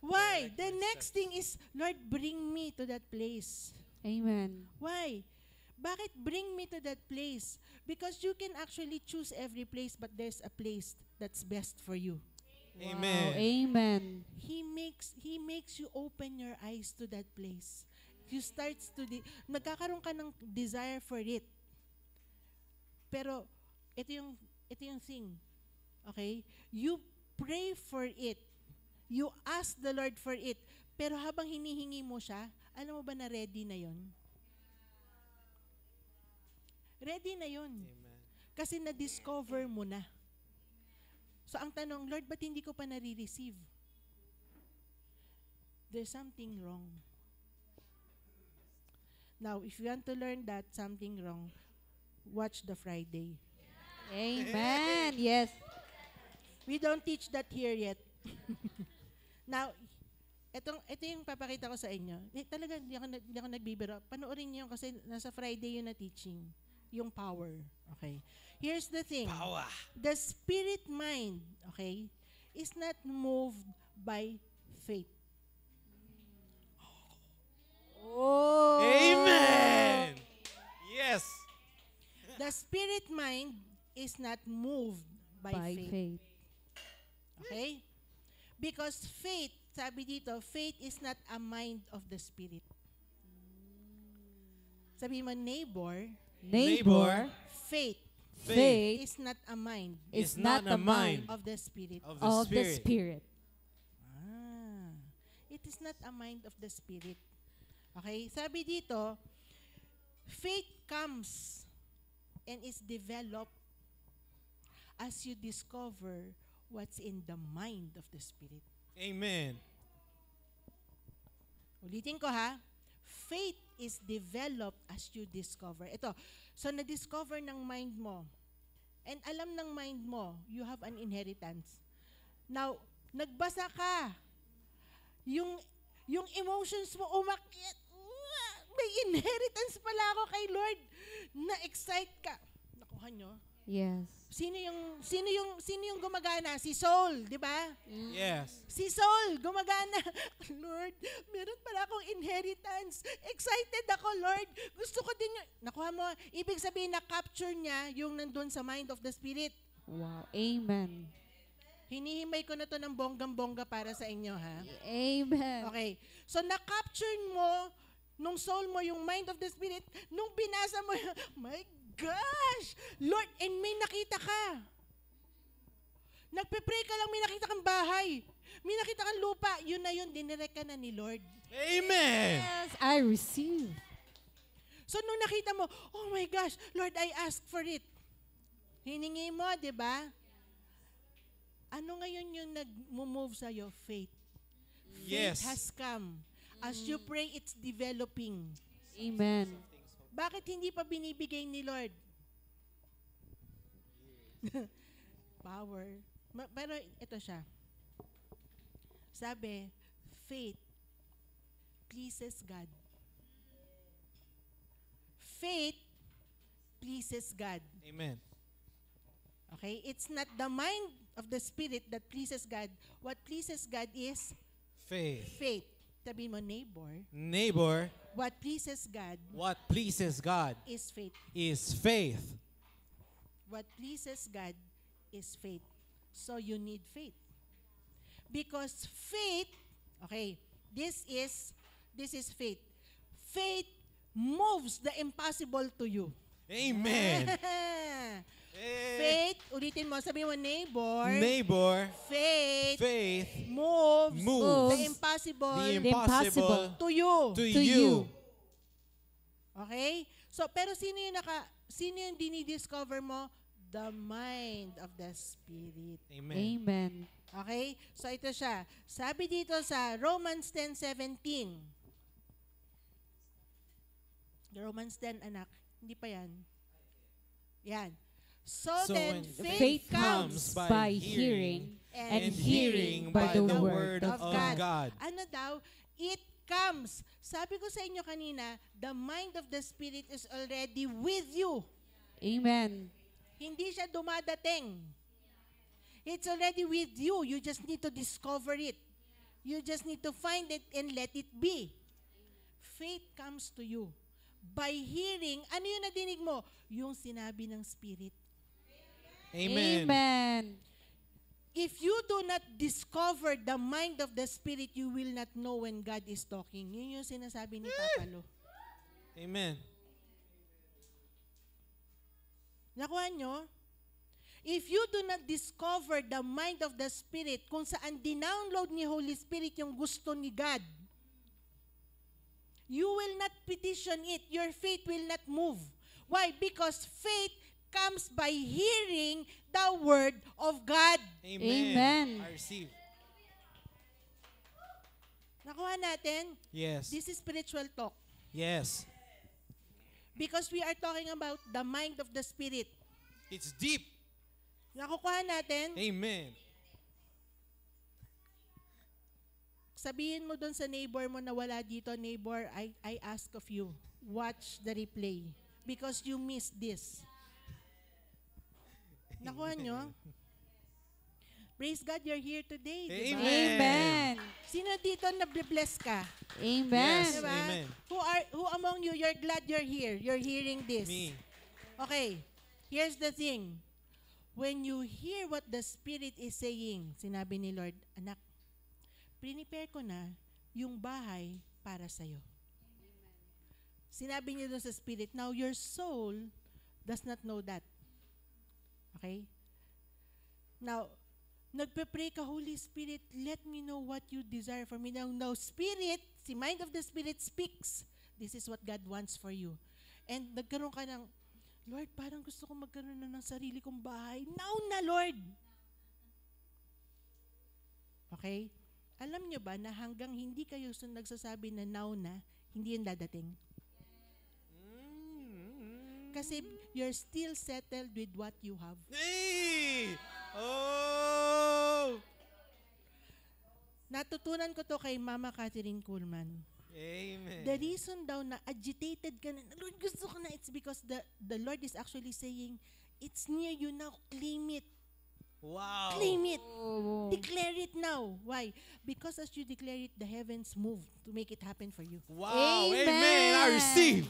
[SPEAKER 1] Why? The next thing is, Lord, bring me to that place.
[SPEAKER 2] Amen.
[SPEAKER 1] Why? Bakit bring me to that place? Because you can actually choose every place, but there's a place that's best for you.
[SPEAKER 3] Amen.
[SPEAKER 2] Wow. Amen.
[SPEAKER 1] He makes you open your eyes to that place. You start to nagkakaroon ka ng desire for it. Pero ito yung thing. Okay? You pray for it. You ask the Lord for it. Pero habang hinihingi mo siya, alam mo ba na ready na yon? Ready na yon.
[SPEAKER 3] Amen.
[SPEAKER 1] Kasi na-discover mo na. So ang tanong, Lord, ba't hindi ko pa nare-receive? There's something wrong. Now, if you want to learn that something wrong, watch the Friday.
[SPEAKER 2] Amen. Yes.
[SPEAKER 1] We don't teach that here yet. Now, ito yung papakita ko sa inyo. Talaga, hindi ako nagbibiro. Panoorin niyo kasi nasa Friday yun na teaching. Yung power. Okay? Here's the thing.
[SPEAKER 3] Power.
[SPEAKER 1] The spirit mind, okay, is not moved by faith.
[SPEAKER 2] Oh.
[SPEAKER 3] Amen. Yes.
[SPEAKER 1] The spirit mind is not moved by faith.
[SPEAKER 2] faith.
[SPEAKER 1] Okay? Because faith, sabi dito, faith is not a mind of the spirit. Sabi mo, neighbor,
[SPEAKER 2] Neighbor,
[SPEAKER 1] faith
[SPEAKER 2] faith
[SPEAKER 1] is not a mind
[SPEAKER 2] is
[SPEAKER 3] It's
[SPEAKER 2] not a mind
[SPEAKER 1] of the spirit.
[SPEAKER 3] of
[SPEAKER 2] of the
[SPEAKER 3] Spirit.
[SPEAKER 2] Spirit.
[SPEAKER 1] Ah, it is not a mind of the spirit. Okay? Sabi dito, faith comes and is developed as you discover what's in the mind of the spirit.
[SPEAKER 3] Amen.
[SPEAKER 1] Ulitin ko ha. Faith is developed as you discover. Ito, so na-discover ng mind mo. And alam ng mind mo, you have an inheritance. Now, nagbasa ka. Yung emotions mo umakyat. May inheritance pala ako kay Lord. Na-excite ka. Nakuha nyo?
[SPEAKER 2] Yes.
[SPEAKER 1] Sino yung gumagana? Si Saul, di ba?
[SPEAKER 3] Yes.
[SPEAKER 1] Si Saul, gumagana. Lord, meron pala akong inheritance. Excited ako, Lord. Gusto ko din yun. Nakuha mo, ibig sabihin na-capture niya yung nandun sa mind of the Spirit.
[SPEAKER 2] Wow. Amen.
[SPEAKER 1] Hinihimay ko na to ng bonggang-bongga para sa inyo, ha?
[SPEAKER 2] Amen.
[SPEAKER 1] Okay. So, na-capture mo, nung soul mo, yung mind of the Spirit, nung binasa mo, my gosh! Lord, and may nakita ka. Nagpe-pray ka lang, may nakita kang bahay. May nakita kang lupa. Yun na yun, dinirect ka na ni Lord.
[SPEAKER 3] Amen.
[SPEAKER 2] Yes, I receive.
[SPEAKER 1] So, nung nakita mo, oh my gosh, Lord, I asked for it. Hiningi mo, di ba? Ano ngayon yung nag-move sa'yo? Faith.
[SPEAKER 3] Yes.
[SPEAKER 1] Faith has come. As you pray, it's developing.
[SPEAKER 2] Amen.
[SPEAKER 1] Bakit hindi pa binibigay ni Lord? Power. Pero ito siya. Sabi, faith pleases God. Faith pleases God.
[SPEAKER 3] Amen.
[SPEAKER 1] Okay? It's not the mind of the Spirit that pleases God. What pleases God is
[SPEAKER 3] Faith.
[SPEAKER 1] faith. Sabihin mo, neighbor,
[SPEAKER 3] Neighbor,
[SPEAKER 1] what pleases God
[SPEAKER 3] what pleases God
[SPEAKER 1] is faith.
[SPEAKER 3] is faith.
[SPEAKER 1] What pleases God is faith. So you need faith. Because faith, okay, this is faith. Faith moves the impossible to you.
[SPEAKER 3] Amen.
[SPEAKER 1] Faith, ulitin mo, sabi mo,
[SPEAKER 3] Neighbor,
[SPEAKER 1] faith
[SPEAKER 3] faith
[SPEAKER 1] moves
[SPEAKER 3] moves
[SPEAKER 1] the impossible
[SPEAKER 3] the impossible
[SPEAKER 1] to you.
[SPEAKER 3] to
[SPEAKER 2] To
[SPEAKER 3] you.
[SPEAKER 2] you.
[SPEAKER 1] Okay? So, pero sino yung dinidiscover mo? The mind of the Spirit.
[SPEAKER 3] Amen.
[SPEAKER 2] Amen.
[SPEAKER 1] Okay? So, ito siya. Sabi dito sa Romans 10:17. Romans 10, anak. Hindi pa yan. Yan. So then,
[SPEAKER 3] when
[SPEAKER 1] faith
[SPEAKER 2] comes
[SPEAKER 1] comes
[SPEAKER 2] by hearing, and hearing by the word
[SPEAKER 3] of
[SPEAKER 2] of
[SPEAKER 3] God.
[SPEAKER 1] Ano daw? It comes. Sabi ko sa inyo kanina, the mind of the Spirit is already with you.
[SPEAKER 2] Amen.
[SPEAKER 1] Hindi siya dumadating. It's already with you. You just need to discover it. You just need to find it and let it be. Faith comes to you. By hearing, ano yung nadinig mo? Yung sinabi ng Spirit.
[SPEAKER 3] Amen.
[SPEAKER 2] Amen.
[SPEAKER 1] If you do not discover the mind of the Spirit, you will not know when God is talking. Yun yung sinasabi ni Papa Lo.
[SPEAKER 3] Amen.
[SPEAKER 1] Nakuha nyo? If you do not discover the mind of the Spirit, kung saan dinownload ni Holy Spirit yung gusto ni God, you will not petition it. Your faith will not move. Why? Because faith comes by hearing the word of God.
[SPEAKER 3] Amen.
[SPEAKER 2] Amen.
[SPEAKER 3] I receive.
[SPEAKER 1] Nakuha natin?
[SPEAKER 3] Yes.
[SPEAKER 1] This is spiritual talk.
[SPEAKER 3] Yes.
[SPEAKER 1] Because we are talking about the mind of the Spirit.
[SPEAKER 3] It's deep.
[SPEAKER 1] Nakukuha natin?
[SPEAKER 3] Amen.
[SPEAKER 1] Sabihin mo doon sa neighbor mo na wala dito, neighbor, I ask of you, watch the replay. Because you missed this. Nakuha nyo? Praise God, you're here today. Diba?
[SPEAKER 3] Amen.
[SPEAKER 2] Amen.
[SPEAKER 1] Sino dito na bless ka?
[SPEAKER 2] Amen.
[SPEAKER 3] Yes.
[SPEAKER 1] Diba?
[SPEAKER 3] Amen.
[SPEAKER 1] Who among you, you're glad you're here? You're hearing this.
[SPEAKER 3] Me.
[SPEAKER 1] Okay, here's the thing. When you hear what the Spirit is saying, sinabi ni Lord, anak, prepare ko na yung bahay para sa'yo. Sinabi niya doon sa Spirit, now your soul does not know that. Okay? Now, nagpe-pray ka, Holy Spirit, let me know what you desire for me. Now, Spirit, si mind of the Spirit speaks. This is what God wants for you. And nagkaroon ka ng, Lord, parang gusto ko magkaroon na ng sarili kong bahay. Now na, Lord! Okay? Alam nyo ba na hanggang hindi kayo nagsasabi na now na, hindi yan dadating? Kasi you're still settled with what you have.
[SPEAKER 3] Hey! Oh!
[SPEAKER 1] Natutunan ko to kay Mama Catherine Kuhlman.
[SPEAKER 3] Amen.
[SPEAKER 1] The reason daw na agitated ka na, Lord, gusto ko na, it's because the Lord is actually saying, it's near you now, claim it.
[SPEAKER 3] Wow.
[SPEAKER 1] Claim it.
[SPEAKER 2] Oh.
[SPEAKER 1] Declare it now. Why? Because as you declare it, the heavens move to make it happen for you.
[SPEAKER 3] Wow.
[SPEAKER 2] Amen.
[SPEAKER 3] Amen. I receive.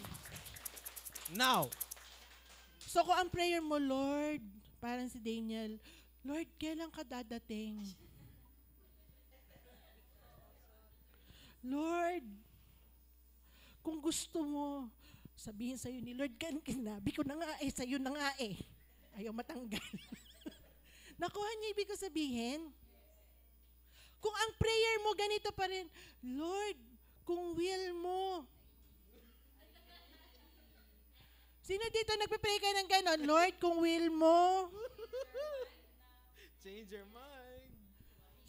[SPEAKER 3] Now.
[SPEAKER 1] So kung ang prayer mo, Lord, parang si Daniel, Lord, kailan ka dadating? Lord, kung gusto mo, sabihin sa'yo ni Lord, kinabi ko na nga sa'yo na nga Ayaw matanggal. Nakuha niya ibig ko sabihin? Kung ang prayer mo, ganito pa rin, Lord, kung will mo. Sino dito nagpe-pray kayo ng ganon? Lord, kung will mo.
[SPEAKER 3] Change your mind.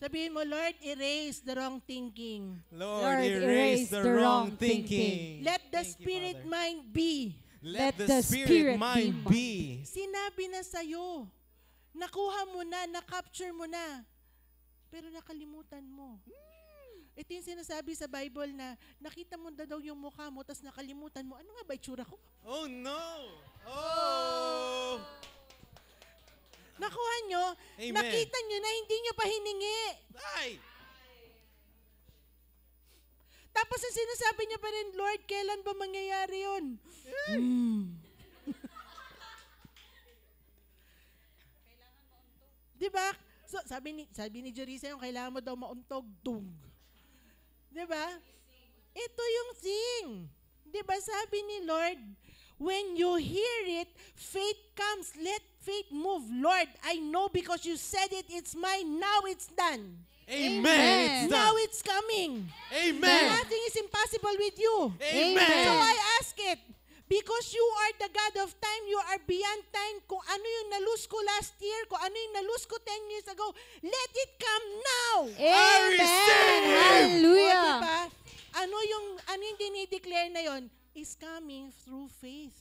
[SPEAKER 1] Sabihin mo, Lord, erase the wrong thinking.
[SPEAKER 3] Lord, erase the wrong thinking.
[SPEAKER 1] Let the
[SPEAKER 3] Thank you,
[SPEAKER 1] spirit
[SPEAKER 3] Father.
[SPEAKER 1] mind be.
[SPEAKER 3] Let
[SPEAKER 2] the
[SPEAKER 3] the spirit
[SPEAKER 2] spirit
[SPEAKER 3] mind
[SPEAKER 2] be
[SPEAKER 3] be.
[SPEAKER 1] Sinabi na sa'yo. Nakuha mo na, na-capture mo na. Pero nakalimutan mo. Ito yung sinasabi sa Bible na nakita mo na daw yung mukha mo tapos nakalimutan mo. Ano nga ba itsura ko?
[SPEAKER 3] Oh no! Oh!
[SPEAKER 1] Nakuha nyo?
[SPEAKER 3] Amen.
[SPEAKER 1] Nakita nyo na hindi nyo pa hiningi.
[SPEAKER 3] Ay!
[SPEAKER 1] Tapos ang sinasabi niya pa rin, Lord, kailan ba mangyayari yun? Diba? So, sabi ni Jerisa yung kailangan mo daw mauntog, dung. Diba? Ito yung thing. Diba sabi ni Lord, when you hear it, faith comes. Let faith move. Lord, I know because you said it, it's mine. Now it's done.
[SPEAKER 3] Amen. It's
[SPEAKER 1] Now
[SPEAKER 3] done.
[SPEAKER 1] it's coming.
[SPEAKER 3] Amen.
[SPEAKER 1] Nothing is impossible with you.
[SPEAKER 3] Amen.
[SPEAKER 1] So I ask it, because you are the God of time, you are beyond time. Kung ano yung nalus ko last year, kung ano yung nalus ko 10 years ago, let it come now.
[SPEAKER 2] Amen. Hallelujah.
[SPEAKER 1] O, diba? Ano yung dinideclare na yon is coming through faith.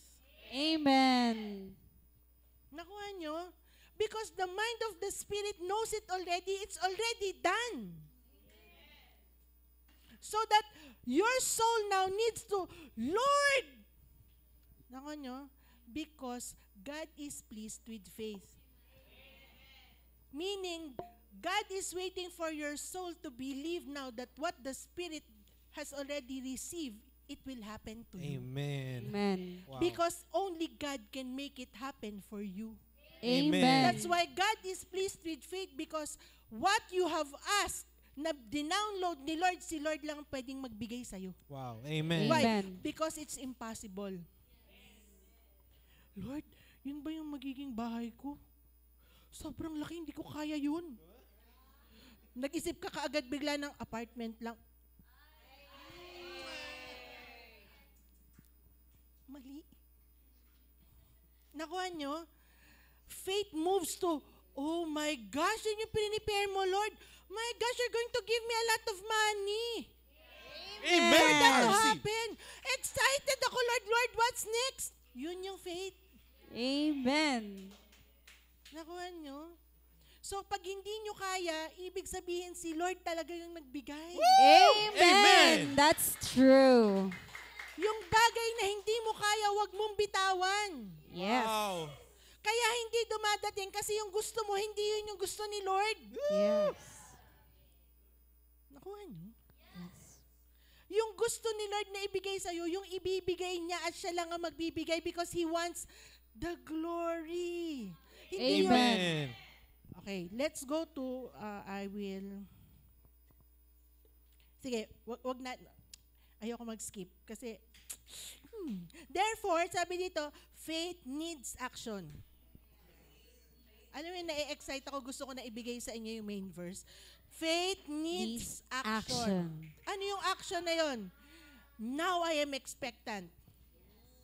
[SPEAKER 2] Amen.
[SPEAKER 1] Nakuha nyo? Because the mind of the Spirit knows it already. It's already done. So that your soul now needs to, Lord! Nakuha nyo? Because God is pleased with faith. Meaning, God is waiting for your soul to believe now that what the Spirit has already received, it will happen to you.
[SPEAKER 3] Amen.
[SPEAKER 2] Amen.
[SPEAKER 3] Wow.
[SPEAKER 1] Because only God can make it happen for you.
[SPEAKER 2] Amen.
[SPEAKER 1] That's why God is pleased with faith, because what you have asked, na dinownload ni Lord, si Lord lang pwedeng magbigay sa'yo.
[SPEAKER 3] Wow. Amen.
[SPEAKER 1] Why?
[SPEAKER 2] Amen.
[SPEAKER 1] Because it's impossible. Lord, yun ba yung magiging bahay ko? Sobrang laki, hindi ko kaya yun. Nag-isip ka kaagad bigla ng apartment lang. Mali. Nakuha nyo? Faith moves to, oh my gosh, yun yung pinipare mo, Lord. My gosh, you're going to give me a lot of money.
[SPEAKER 3] Amen.
[SPEAKER 1] For that
[SPEAKER 3] I
[SPEAKER 1] to
[SPEAKER 3] receive.
[SPEAKER 1] happen. Excited ako, Lord. Lord, what's next? Yun yung faith.
[SPEAKER 2] Amen.
[SPEAKER 1] Nakuha nyo? So, pag hindi nyo kaya, ibig sabihin si Lord talaga yung nagbigay.
[SPEAKER 2] Amen.
[SPEAKER 3] Amen.
[SPEAKER 2] That's true.
[SPEAKER 1] Yung bagay na hindi mo kaya, wag mong bitawan.
[SPEAKER 2] Yes.
[SPEAKER 3] Wow.
[SPEAKER 1] Kaya hindi dumadating kasi yung gusto mo, hindi yun yung gusto ni Lord.
[SPEAKER 2] Yes.
[SPEAKER 1] Nakuha nyo?
[SPEAKER 2] Yes.
[SPEAKER 1] Yung gusto ni Lord na ibigay sa'yo, yung ibibigay niya at siya lang ang magbibigay because He wants the glory. Hindi
[SPEAKER 2] Amen.
[SPEAKER 3] Amen.
[SPEAKER 1] Okay, let's go to, sige, wag na, ayoko mag-skip kasi, Therefore, sabi dito, faith needs action. Alam mo, na-excite ako, gusto ko na ibigay sa inyo yung main verse. Faith needs action. Ano yung action na yon? Now I am expectant.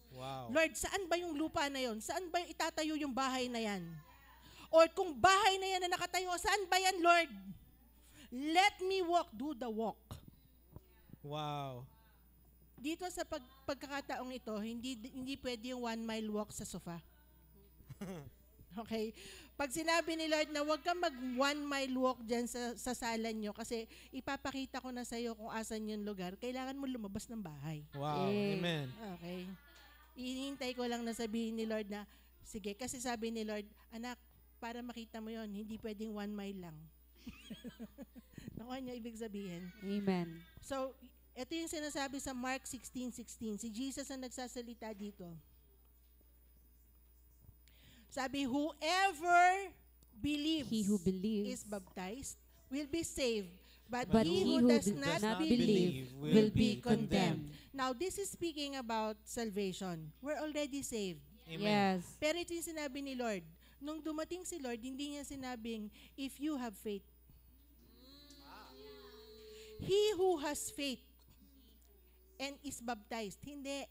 [SPEAKER 3] Wow.
[SPEAKER 1] Lord, saan ba yung lupa na yon? Saan ba yung itatayo yung bahay na yan? Or kung bahay na yan na nakatayo, saan ba yan, Lord? Let me walk, do the walk.
[SPEAKER 3] Wow.
[SPEAKER 1] Dito sa pagkakataong ito, hindi pwede yung 1 mile walk sa sofa. Okay? Pag sinabi ni Lord na huwag kang mag 1 mile walk dyan sa sala nyo kasi ipapakita ko na sa'yo kung asan yung lugar, kailangan mo lumabas ng bahay.
[SPEAKER 3] Wow. Amen.
[SPEAKER 1] Okay? Hinihintay ko lang na sabihin ni Lord na, sige, kasi sabi ni Lord, anak, para makita mo yon, hindi pwedeng 1 mile lang. Nakuha niyo ibig sabihin?
[SPEAKER 2] Amen.
[SPEAKER 1] So, ito yung sinasabi sa Mark 16:16. Si Jesus ang nagsasalita dito. Sabi, whoever believes,
[SPEAKER 2] He who believes
[SPEAKER 1] is baptized will be saved. But
[SPEAKER 2] But
[SPEAKER 1] he who does not believe will be condemned. Now, this is speaking about salvation. We're already saved.
[SPEAKER 3] Amen.
[SPEAKER 2] Yes.
[SPEAKER 1] Pero ito yung sinabi ni Lord. Nung dumating si Lord, hindi niya sinabing, if you have faith. He who has faith and is baptized. Hindi.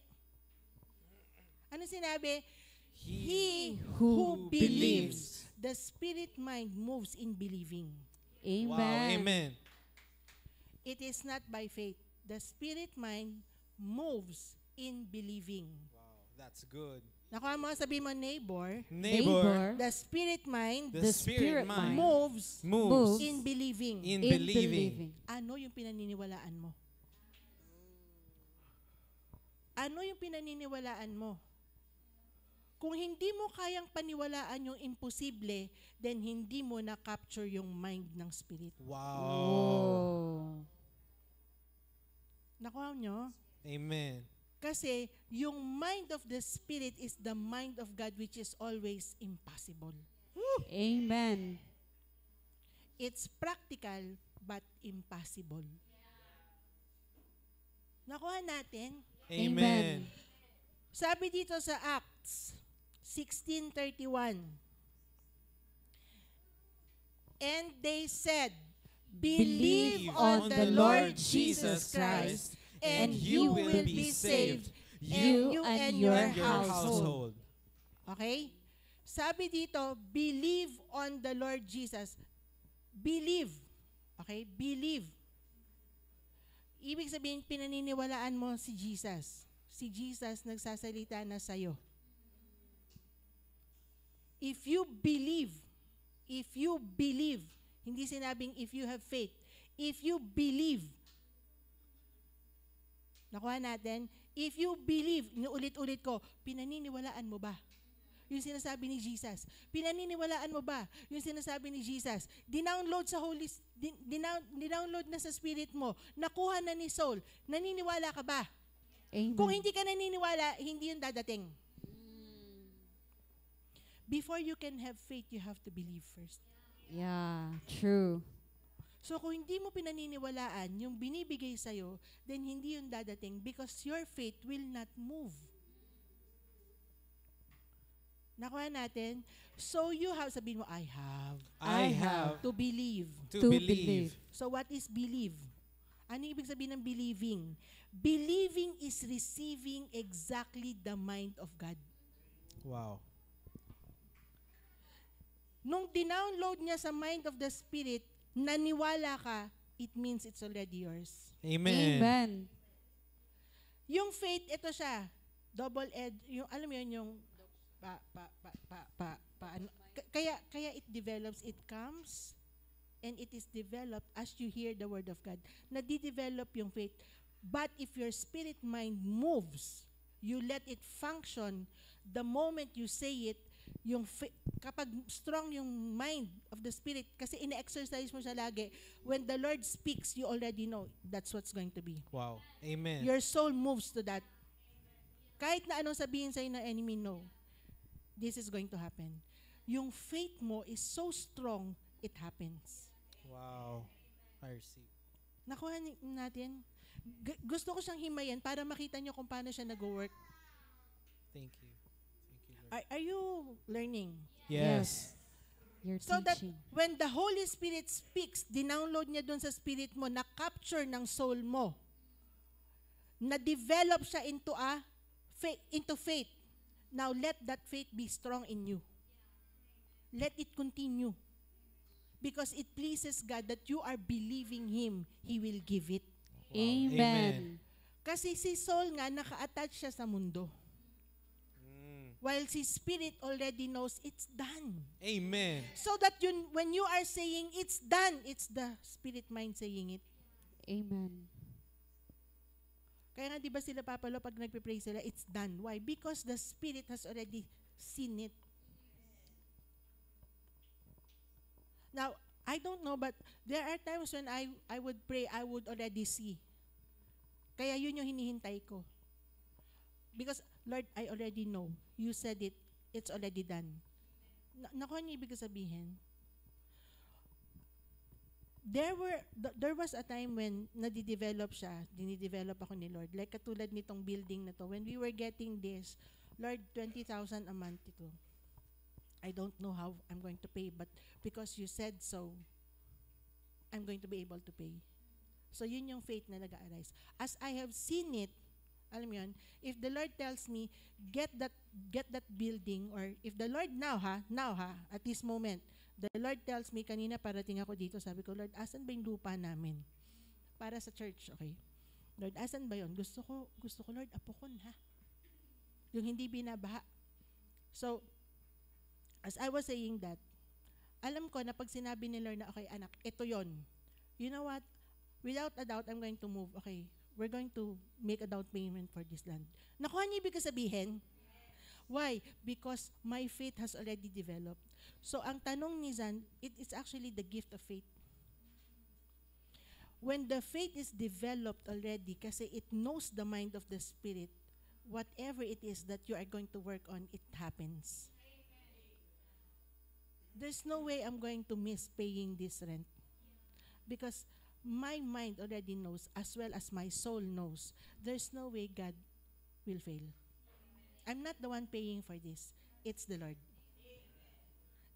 [SPEAKER 1] Ano sinabi? He who believes. The spirit mind moves in believing.
[SPEAKER 2] Amen.
[SPEAKER 3] Wow. Amen.
[SPEAKER 1] It is not by faith. The spirit mind moves in believing.
[SPEAKER 3] Wow. That's good.
[SPEAKER 1] Nakuha mo, sabi mo, neighbor,
[SPEAKER 3] Neighbor.
[SPEAKER 1] the spirit mind
[SPEAKER 3] The spirit mind
[SPEAKER 1] moves
[SPEAKER 3] moves
[SPEAKER 1] in believing.
[SPEAKER 3] in believing.
[SPEAKER 1] Ano yung pinaniniwalaan mo? Ano yung pinaniniwalaan mo? Kung hindi mo kayang paniwalaan yung imposible, then hindi mo na-capture yung mind ng spirit.
[SPEAKER 3] Wow.
[SPEAKER 2] Oh.
[SPEAKER 1] Nakuha nyo?
[SPEAKER 3] Amen.
[SPEAKER 1] Kasi yung mind of the Spirit is the mind of God, which is always impossible.
[SPEAKER 2] Amen.
[SPEAKER 1] It's practical but impossible. Nakuha natin?
[SPEAKER 3] Amen.
[SPEAKER 1] Sabi dito sa Acts 16:31, and they said, "Believe on the Lord Jesus Christ, and you will be saved,
[SPEAKER 2] you and your
[SPEAKER 1] household." Okay? Sabi dito, believe on the Lord Jesus. Believe. Okay? Believe. Ibig sabihin, pinaniniwalaan mo si Jesus. Si Jesus nagsasalita na sa'yo. If you believe, hindi sinabing if you have faith, if you believe, nakuha natin, if you believe, inuulit-ulit ko, pinaniniwalaan mo ba? Yung sinasabi ni Jesus. Pinaniniwalaan mo ba yung sinasabi ni Jesus? Dinownload na sa spirit mo. Nakuha na ni Saul. Naniniwala ka ba?
[SPEAKER 2] Amen.
[SPEAKER 1] Kung hindi ka naniniwala, hindi yun dadating. Before you can have faith, you have to believe first.
[SPEAKER 2] Yeah, true.
[SPEAKER 1] So kung hindi mo pinaniniwalaan yung binibigay sa'yo, then hindi yun dadating because your faith will not move. Nakuha natin? So you have, sabihin mo, I have to believe.
[SPEAKER 3] To believe.
[SPEAKER 1] So what is believe? Ano ibig sabihin ng believing? Believing is receiving exactly the mind of God.
[SPEAKER 3] Wow.
[SPEAKER 1] Nung dinownload niya sa mind of the Spirit, naniwala ka, it means it's already yours.
[SPEAKER 3] Amen.
[SPEAKER 2] Amen.
[SPEAKER 1] Yung faith, ito siya, double-edged, yung, alam mo yun, yung, ano, kaya it develops, it comes, and it is developed as you hear the word of God. Nadi-develop yung faith. But if your spirit mind moves, you let it function, the moment you say it, kapag strong yung mind of the spirit, kasi ina-exercise mo siya lagi, when the Lord speaks, you already know that's what's going to be.
[SPEAKER 3] Wow. Amen.
[SPEAKER 1] Your soul moves to that. Kahit na anong sabihin sa'yo ng enemy, no, this is going to happen. Yung faith mo is so strong, it happens.
[SPEAKER 3] Wow. I receive.
[SPEAKER 1] Nakuha natin. Gusto ko siyang himayin para makita nyo kung paano siya nag-work.
[SPEAKER 3] Thank you. Thank you, Lord.
[SPEAKER 1] Are you learning?
[SPEAKER 3] Yes.
[SPEAKER 2] You're
[SPEAKER 1] So that
[SPEAKER 2] teaching.
[SPEAKER 1] when the Holy Spirit speaks, dinownload niya dun sa spirit mo, na-capture ng soul mo, na-develop siya into faith. Now let that faith be strong in you. Let it continue. Because it pleases God that you are believing Him, He will give it.
[SPEAKER 3] Wow.
[SPEAKER 2] Amen.
[SPEAKER 1] Kasi si Saul nga, naka-attach siya sa mundo. While si Spirit already knows it's done.
[SPEAKER 3] Amen.
[SPEAKER 1] So that when you are saying it's done, it's the Spirit mind saying it.
[SPEAKER 2] Amen.
[SPEAKER 1] Kaya nga di ba sila Papalo pag nagpe-pray sila, it's done. Why? Because the Spirit has already seen it. Now, I don't know, but there are times when I would pray, I would already see. Kaya yun yung hinihintay ko. Because, Lord, I already know. You said it. It's already done. Nakuha niyo ibig sabihin? There was a time when nadidevelop siya, dinidevelop ako ni Lord. Like katulad nitong building na to. When we were getting this, Lord, 20,000 a month ito. I don't know how I'm going to pay, but because you said so, I'm going to be able to pay. So yun yung faith na nag-arise. As I have seen it, alam mo yun, if the Lord tells me, get that building, or if the Lord now at this moment, the Lord tells me, kanina parating ako dito, sabi ko, Lord, asan ba yung lupa namin? Para sa church, okay? Lord, asan ba yun? Gusto ko, Lord, apukon, ha? Yung hindi binabaha. So, as I was saying that, alam ko na pag sinabi ni Lord na, okay, anak, ito yon. You know what? Without a doubt, I'm going to move. Okay, we're going to make a down payment for this land. Nakuha niyo ibig sabihin? Why? Because my faith has already developed. So, ang tanong ni Zan, it is actually the gift of faith. when the faith is developed already, kasi it knows the mind of the Spirit, whatever it is that you are going to work on, it happens. There's no way I'm going to miss paying this rent. Because my mind already knows, as well as my soul knows, there's no way God will fail. I'm not the one paying for this. It's the Lord.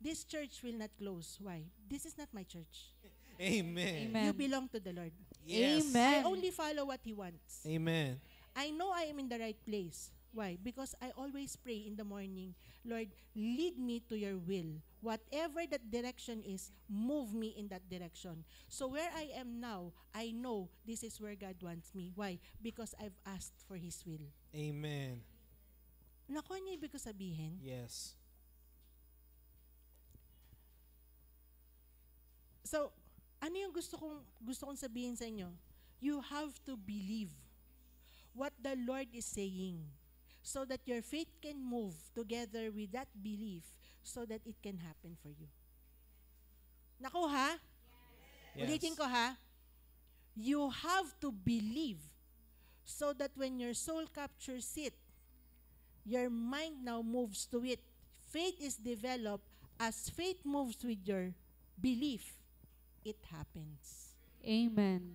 [SPEAKER 1] This church will not close. Why? This is not my church.
[SPEAKER 3] Amen.
[SPEAKER 2] Amen.
[SPEAKER 1] You belong to the Lord.
[SPEAKER 3] Yes.
[SPEAKER 2] Amen.
[SPEAKER 1] I only follow what He wants.
[SPEAKER 3] Amen.
[SPEAKER 1] I know I am in the right place. Why? Because I always pray in the morning, Lord, lead me to your will. Whatever that direction is, move me in that direction. So where I am now, I know this is where God wants me. Why? Because I've asked for His will.
[SPEAKER 3] Amen.
[SPEAKER 1] Naku, ano ibig ko sabihin?
[SPEAKER 3] Yes.
[SPEAKER 1] So, ano yung gusto kong sabihin sa inyo? You have to believe what the Lord is saying so that your faith can move together with that belief so that it can happen for you. Naku ha?
[SPEAKER 3] Yes.
[SPEAKER 1] Ulitin ko ha? You have to believe so that when your soul captures it, your mind now moves to it. Faith is developed. As faith moves with your belief, it happens.
[SPEAKER 2] Amen.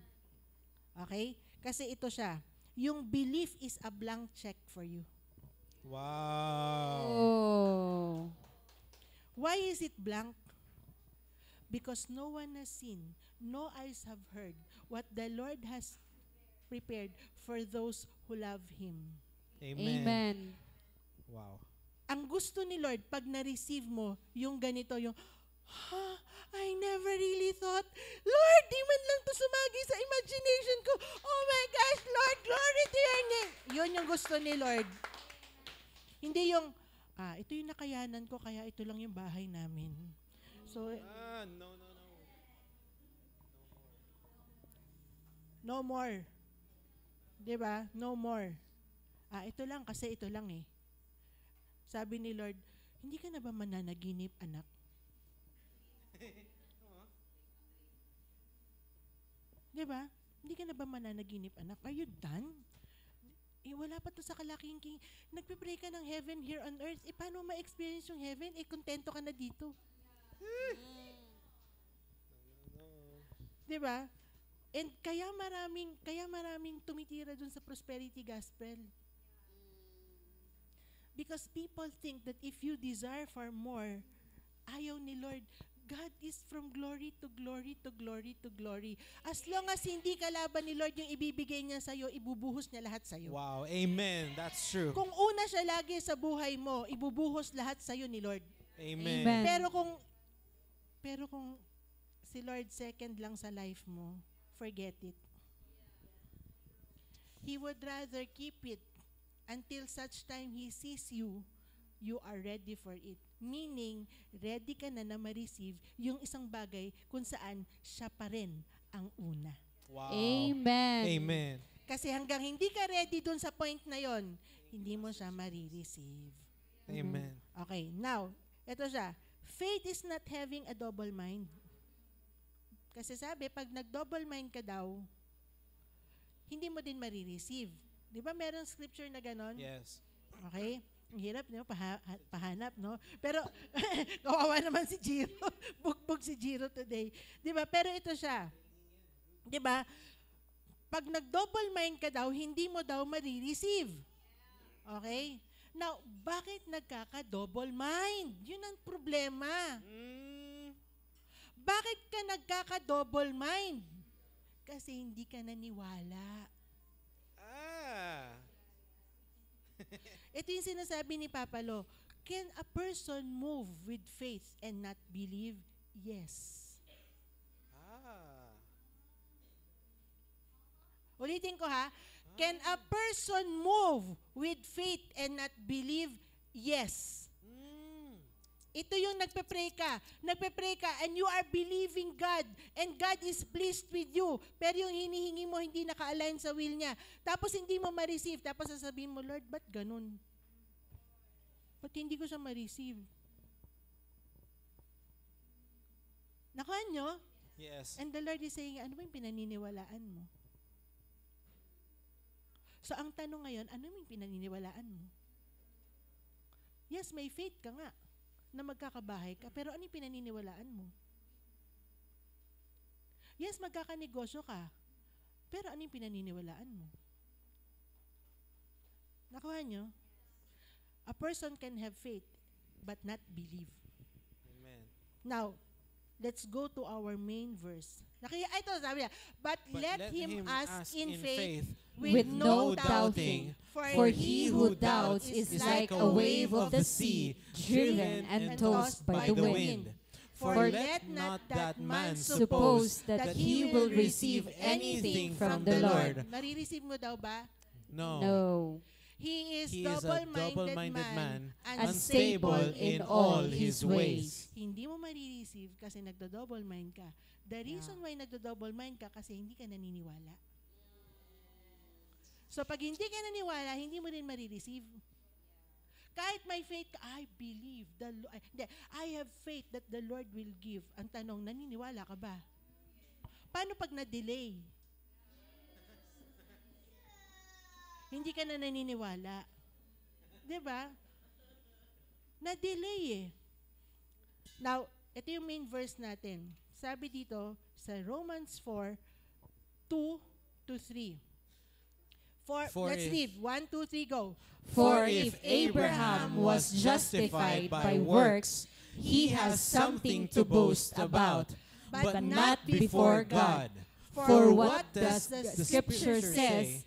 [SPEAKER 1] Okay? Kasi ito siya. Yung belief is a blank check for you.
[SPEAKER 3] Wow.
[SPEAKER 2] Oh.
[SPEAKER 1] Why is it blank? Because no one has seen, no eyes have heard what the Lord has prepared for those who love Him.
[SPEAKER 3] Amen.
[SPEAKER 2] Amen.
[SPEAKER 3] Wow.
[SPEAKER 1] Ang gusto ni Lord, pag na-receive mo, yung ganito, yung, I never really thought, Lord, di man lang to sumagi sa imagination ko. Oh my gosh, Lord, glory to your name. Yun yung gusto ni Lord. Hindi yung, ito yung nakayanan ko, kaya ito lang yung bahay namin. So,
[SPEAKER 3] No.
[SPEAKER 1] no more. Diba? No more. Ito lang, kasi ito lang eh. Sabi ni Lord, hindi ka na ba mananaginip, anak? Diba? Hindi ka na ba mananaginip, anak? Are you done? Wala pa to sa kalaking king. Nagpipray ka ng heaven here on earth. Paano ma-experience yung heaven? Kontento ka na dito. Diba? And kaya maraming tumitira dun sa prosperity gospel. Because people think that if you desire for more, ayaw ni Lord. God is from glory to glory to glory to glory. As long as hindi kalaban ni Lord yung ibibigay niya sa'yo, ibubuhos niya lahat sa'yo.
[SPEAKER 3] Wow. Amen. That's true.
[SPEAKER 1] Kung una siya lagi sa buhay mo, ibubuhos lahat sa'yo ni Lord.
[SPEAKER 3] Amen.
[SPEAKER 2] Amen.
[SPEAKER 1] Pero kung si Lord second lang sa life mo, forget it. He would rather keep it until such time He sees you are ready for it. Meaning, ready ka na ma-receive yung isang bagay kung saan siya pa rin ang una.
[SPEAKER 3] Wow.
[SPEAKER 2] Amen.
[SPEAKER 3] Amen.
[SPEAKER 1] Kasi hanggang hindi ka ready dun sa point na yon, hindi mo siya marireceive.
[SPEAKER 3] Amen.
[SPEAKER 1] Okay, now, ito siya. Faith is not having a double mind. Kasi sabi, pag nag-double mind ka daw, hindi mo din marireceive. Di ba meron scripture na ganon?
[SPEAKER 3] Yes.
[SPEAKER 1] Okay? Ang hirap, no? Pahanap, no? Pero, kawawa naman si Jiro. Bugbog si Jiro today. Di ba? Pero ito siya. Di ba? Pag nag-double mind ka daw, hindi mo daw marireceive. Okay? Now, bakit nagkaka-double mind? Yun ang problema. Bakit ka nagkaka-double mind? Kasi hindi ka naniwala. Ito yung sinasabi ni Papa Lo. Can a person move with faith and not believe? Yes. Ulitin ko ha. Can a person move with faith and not believe? Yes. Ito yung nagpe-pray ka and you are believing God and God is pleased with you. Pero yung hinihingi mo hindi naka-align sa will niya. Tapos hindi mo ma-receive. Tapos sasabihin mo, Lord, ba't ganun? Ba't hindi ko siya ma-receive? Nakuha nyo?
[SPEAKER 3] Yes.
[SPEAKER 1] And the Lord is saying, ano ba yung pinaniniwalaan mo? So ang tanong ngayon, ano yung pinaniniwalaan mo? Yes, may faith ka nga na magkakabahay ka, pero ano yung pinaniniwalaan mo? Yes, magkakanegosyo ka, pero ano yung pinaniniwalaan mo? Nakuha nyo? A person can have faith but not believe.
[SPEAKER 3] Amen.
[SPEAKER 1] Now, let's go to our main verse. Ito sabi niya, but let him ask in faith with no doubting.
[SPEAKER 2] For he who doubts is like a wave of the sea, driven and tossed by the wind.
[SPEAKER 1] For let not that man
[SPEAKER 2] Suppose that he will receive anything from the Lord.
[SPEAKER 1] Marireceive mo daw ba?
[SPEAKER 3] No.
[SPEAKER 2] No.
[SPEAKER 1] He is
[SPEAKER 3] He is a double-minded man,
[SPEAKER 2] unstable in all his ways.
[SPEAKER 1] Hindi mo marireceive kasi nagdo-double mind ka. The reason why nagdo-double mind ka kasi hindi ka naniniwala. So pag hindi ka naniwala, hindi mo rin marireceive. Kahit may faith ka, I believe, I have faith that the Lord will give. Ang tanong, naniniwala ka ba? Paano pag na-delay? Hindi ka na naniniwala. Diba? Na-delay eh. Now, ito yung main verse natin. Sabi dito sa Romans 4, 2-3. Let's read. 1, 2, 3, go.
[SPEAKER 2] For if Abraham was justified by works, he has something to boast about, but not before God. For what does the Scripture says?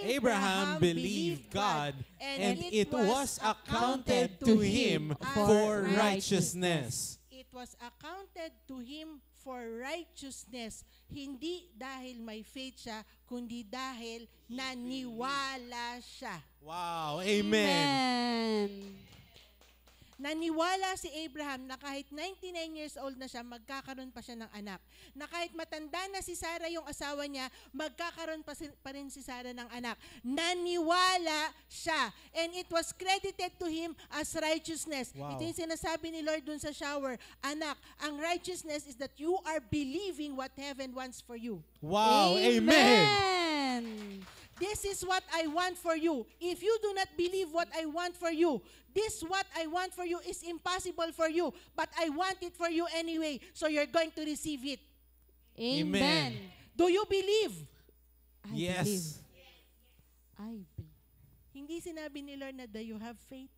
[SPEAKER 3] Abraham believed God, and it was accounted to him for righteousness.
[SPEAKER 1] It was accounted to him for righteousness. Hindi dahil may faith siya, kundi dahil naniwala siya.
[SPEAKER 3] Wow, amen.
[SPEAKER 1] Naniwala si Abraham na kahit 99 years old na siya, magkakaroon pa siya ng anak. Na kahit matanda na si Sarah yung asawa niya, magkakaroon pa rin si Sarah ng anak. Naniwala siya. And it was credited to him as righteousness.
[SPEAKER 3] Wow.
[SPEAKER 1] Ito yung sinasabi ni Lord dun sa shower. Anak, ang righteousness is that you are believing what heaven wants for you.
[SPEAKER 3] Wow, amen.
[SPEAKER 2] Amen.
[SPEAKER 1] This is what I want for you. If you do not believe what I want for you, this what I want for you is impossible for you, but I want it for you anyway, so you're going to receive it.
[SPEAKER 2] Amen.
[SPEAKER 1] Do you believe?
[SPEAKER 2] I
[SPEAKER 3] Yes.
[SPEAKER 2] believe. I believe.
[SPEAKER 1] Hindi sinabi ni Lord na do you have faith?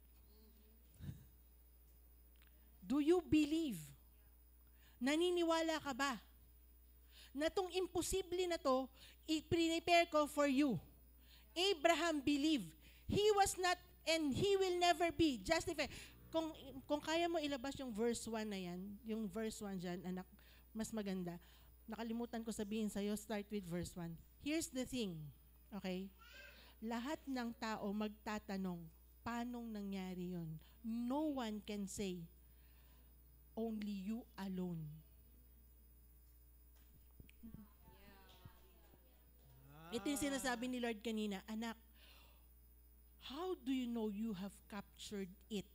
[SPEAKER 1] Do you believe? Naniniwala ka ba? Na tong imposible na to, i-prepare ko for you. Abraham believed. He was not and he will never be justified. Kung kaya mo ilabas yung verse 1 na yan, yung verse 1 dyan, anak, mas maganda. Nakalimutan ko sabihin sa'yo, start with verse 1. Here's the thing, okay? Lahat ng tao magtatanong, paanong nangyari yun? No one can say, only you alone. Ito yung sinasabi ni Lord kanina, anak, how do you know you have captured it?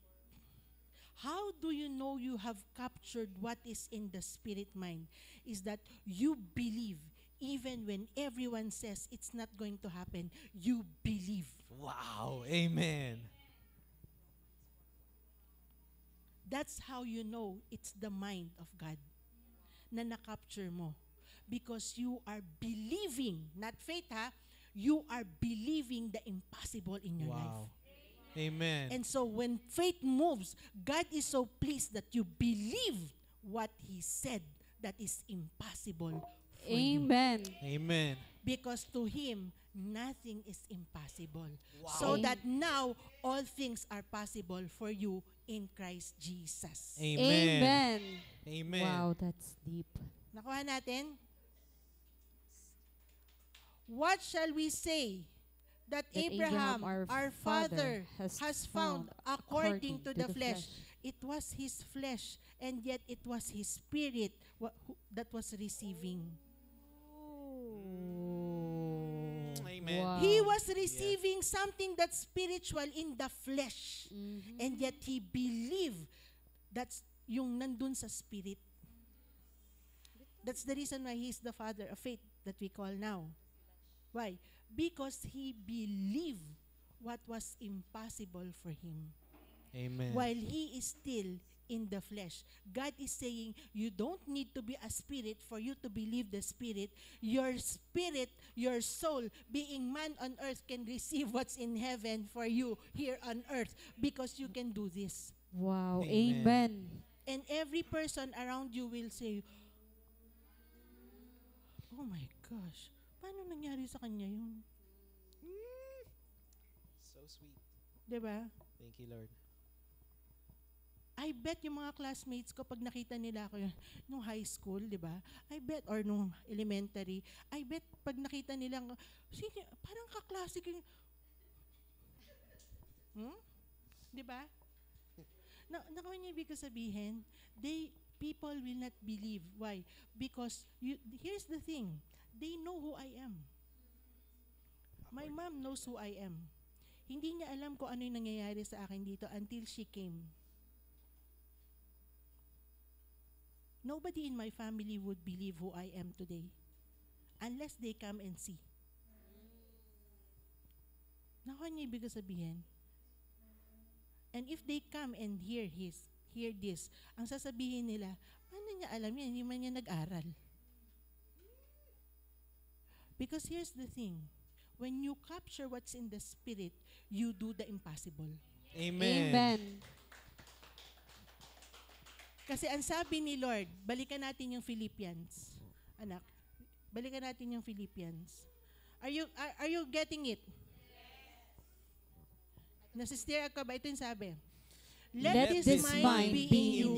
[SPEAKER 1] How do you know you have captured what is in the spirit mind? Is that you believe even when everyone says it's not going to happen, you believe.
[SPEAKER 3] Wow, amen.
[SPEAKER 1] That's how you know it's the mind of God na na-capture mo. Because you are believing, not faith ha, you are believing the impossible in your life.
[SPEAKER 3] Amen.
[SPEAKER 1] And so when faith moves, God is so pleased that you believe what He said that is impossible for you.
[SPEAKER 2] Amen.
[SPEAKER 3] Amen.
[SPEAKER 1] Because to Him, nothing is impossible.
[SPEAKER 3] Wow.
[SPEAKER 1] So that now, all things are possible for you in Christ Jesus.
[SPEAKER 3] Amen.
[SPEAKER 2] Amen.
[SPEAKER 3] Amen.
[SPEAKER 2] Wow, that's deep.
[SPEAKER 1] Nakuha natin? What shall we say that Abraham, our father, has found according to the flesh? It was his flesh, and yet it was his spirit that was receiving.
[SPEAKER 3] Amen.
[SPEAKER 2] Wow.
[SPEAKER 1] He was receiving something that's spiritual in the flesh, and yet he believed that's yung nandun sa spirit. That's the reason why He's the Father of faith that we call now. Why? Because He believed what was impossible for Him.
[SPEAKER 3] Amen.
[SPEAKER 1] While He is still in the flesh. God is saying, you don't need to be a spirit for you to believe the Spirit. Your spirit, your soul, being man on earth, can receive what's in heaven for you here on earth because you can do this.
[SPEAKER 2] Wow.
[SPEAKER 3] Amen.
[SPEAKER 2] Amen.
[SPEAKER 1] And every person around you will say, oh my gosh, paano nangyari sa kanya yun?
[SPEAKER 3] So sweet.
[SPEAKER 1] Diba?
[SPEAKER 3] Thank you, Lord.
[SPEAKER 1] I bet yung mga classmates ko, pag nakita nila ako yun, nung high school, di ba? I bet, or nung elementary, I bet pag nakita nila, parang kaklase ko yung, di ba? Nakuha niya ibig ko sabihin, people will not believe. Why? Because, here's the thing, they know who I am. My mom knows who I am. Hindi niya alam kung ano yung nangyayari sa akin dito until she came. Nobody in my family would believe who I am today unless they come and see. Nakuha niya ibig sabihin. And if they come and hear this, ang sasabihin nila, ano niya alam yan, hindi man niya nag-aral. Because here's the thing, when you capture what's in the Spirit, you do the impossible.
[SPEAKER 3] Amen.
[SPEAKER 2] Amen.
[SPEAKER 1] Kasi ang sabi ni Lord, balikan natin yung Philippians. Anak, balikan natin yung Philippians. Are you getting it? Nasisteer ka ba? Ito yung sabi. Let this mind be in you,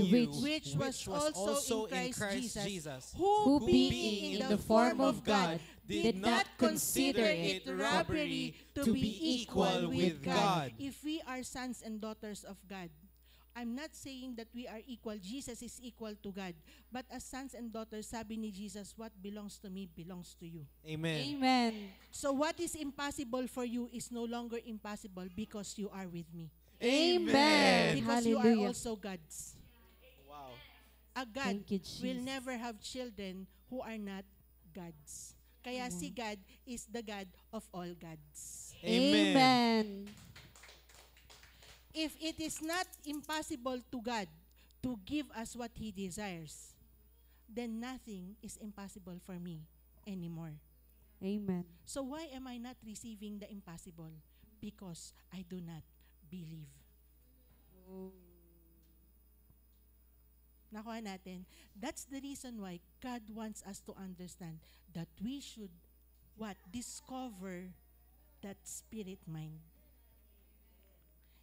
[SPEAKER 1] which was also in Christ Jesus, who being in the form of God, did not consider it robbery to be equal with God. If we are sons and daughters of God, I'm not saying that we are equal. Jesus is equal to God. But as sons and daughters, sabi ni Jesus, what belongs to me belongs to you.
[SPEAKER 3] Amen.
[SPEAKER 2] Amen.
[SPEAKER 1] So what is impossible for you is no longer impossible because you are with me.
[SPEAKER 2] Amen.
[SPEAKER 1] Because you are
[SPEAKER 2] Hallelujah.
[SPEAKER 1] also God's.
[SPEAKER 3] Wow.
[SPEAKER 1] A God
[SPEAKER 2] Thank you, Jesus.
[SPEAKER 1] will never have children who are not God's. Kaya si God is the God of all gods.
[SPEAKER 3] Amen.
[SPEAKER 2] Amen.
[SPEAKER 1] If it is not impossible to God to give us what He desires, then nothing is impossible for me anymore.
[SPEAKER 2] Amen.
[SPEAKER 1] So why am I not receiving the impossible? Because I do not believe. Nakuha natin. That's the reason why God wants us to understand that we should discover that spirit mind.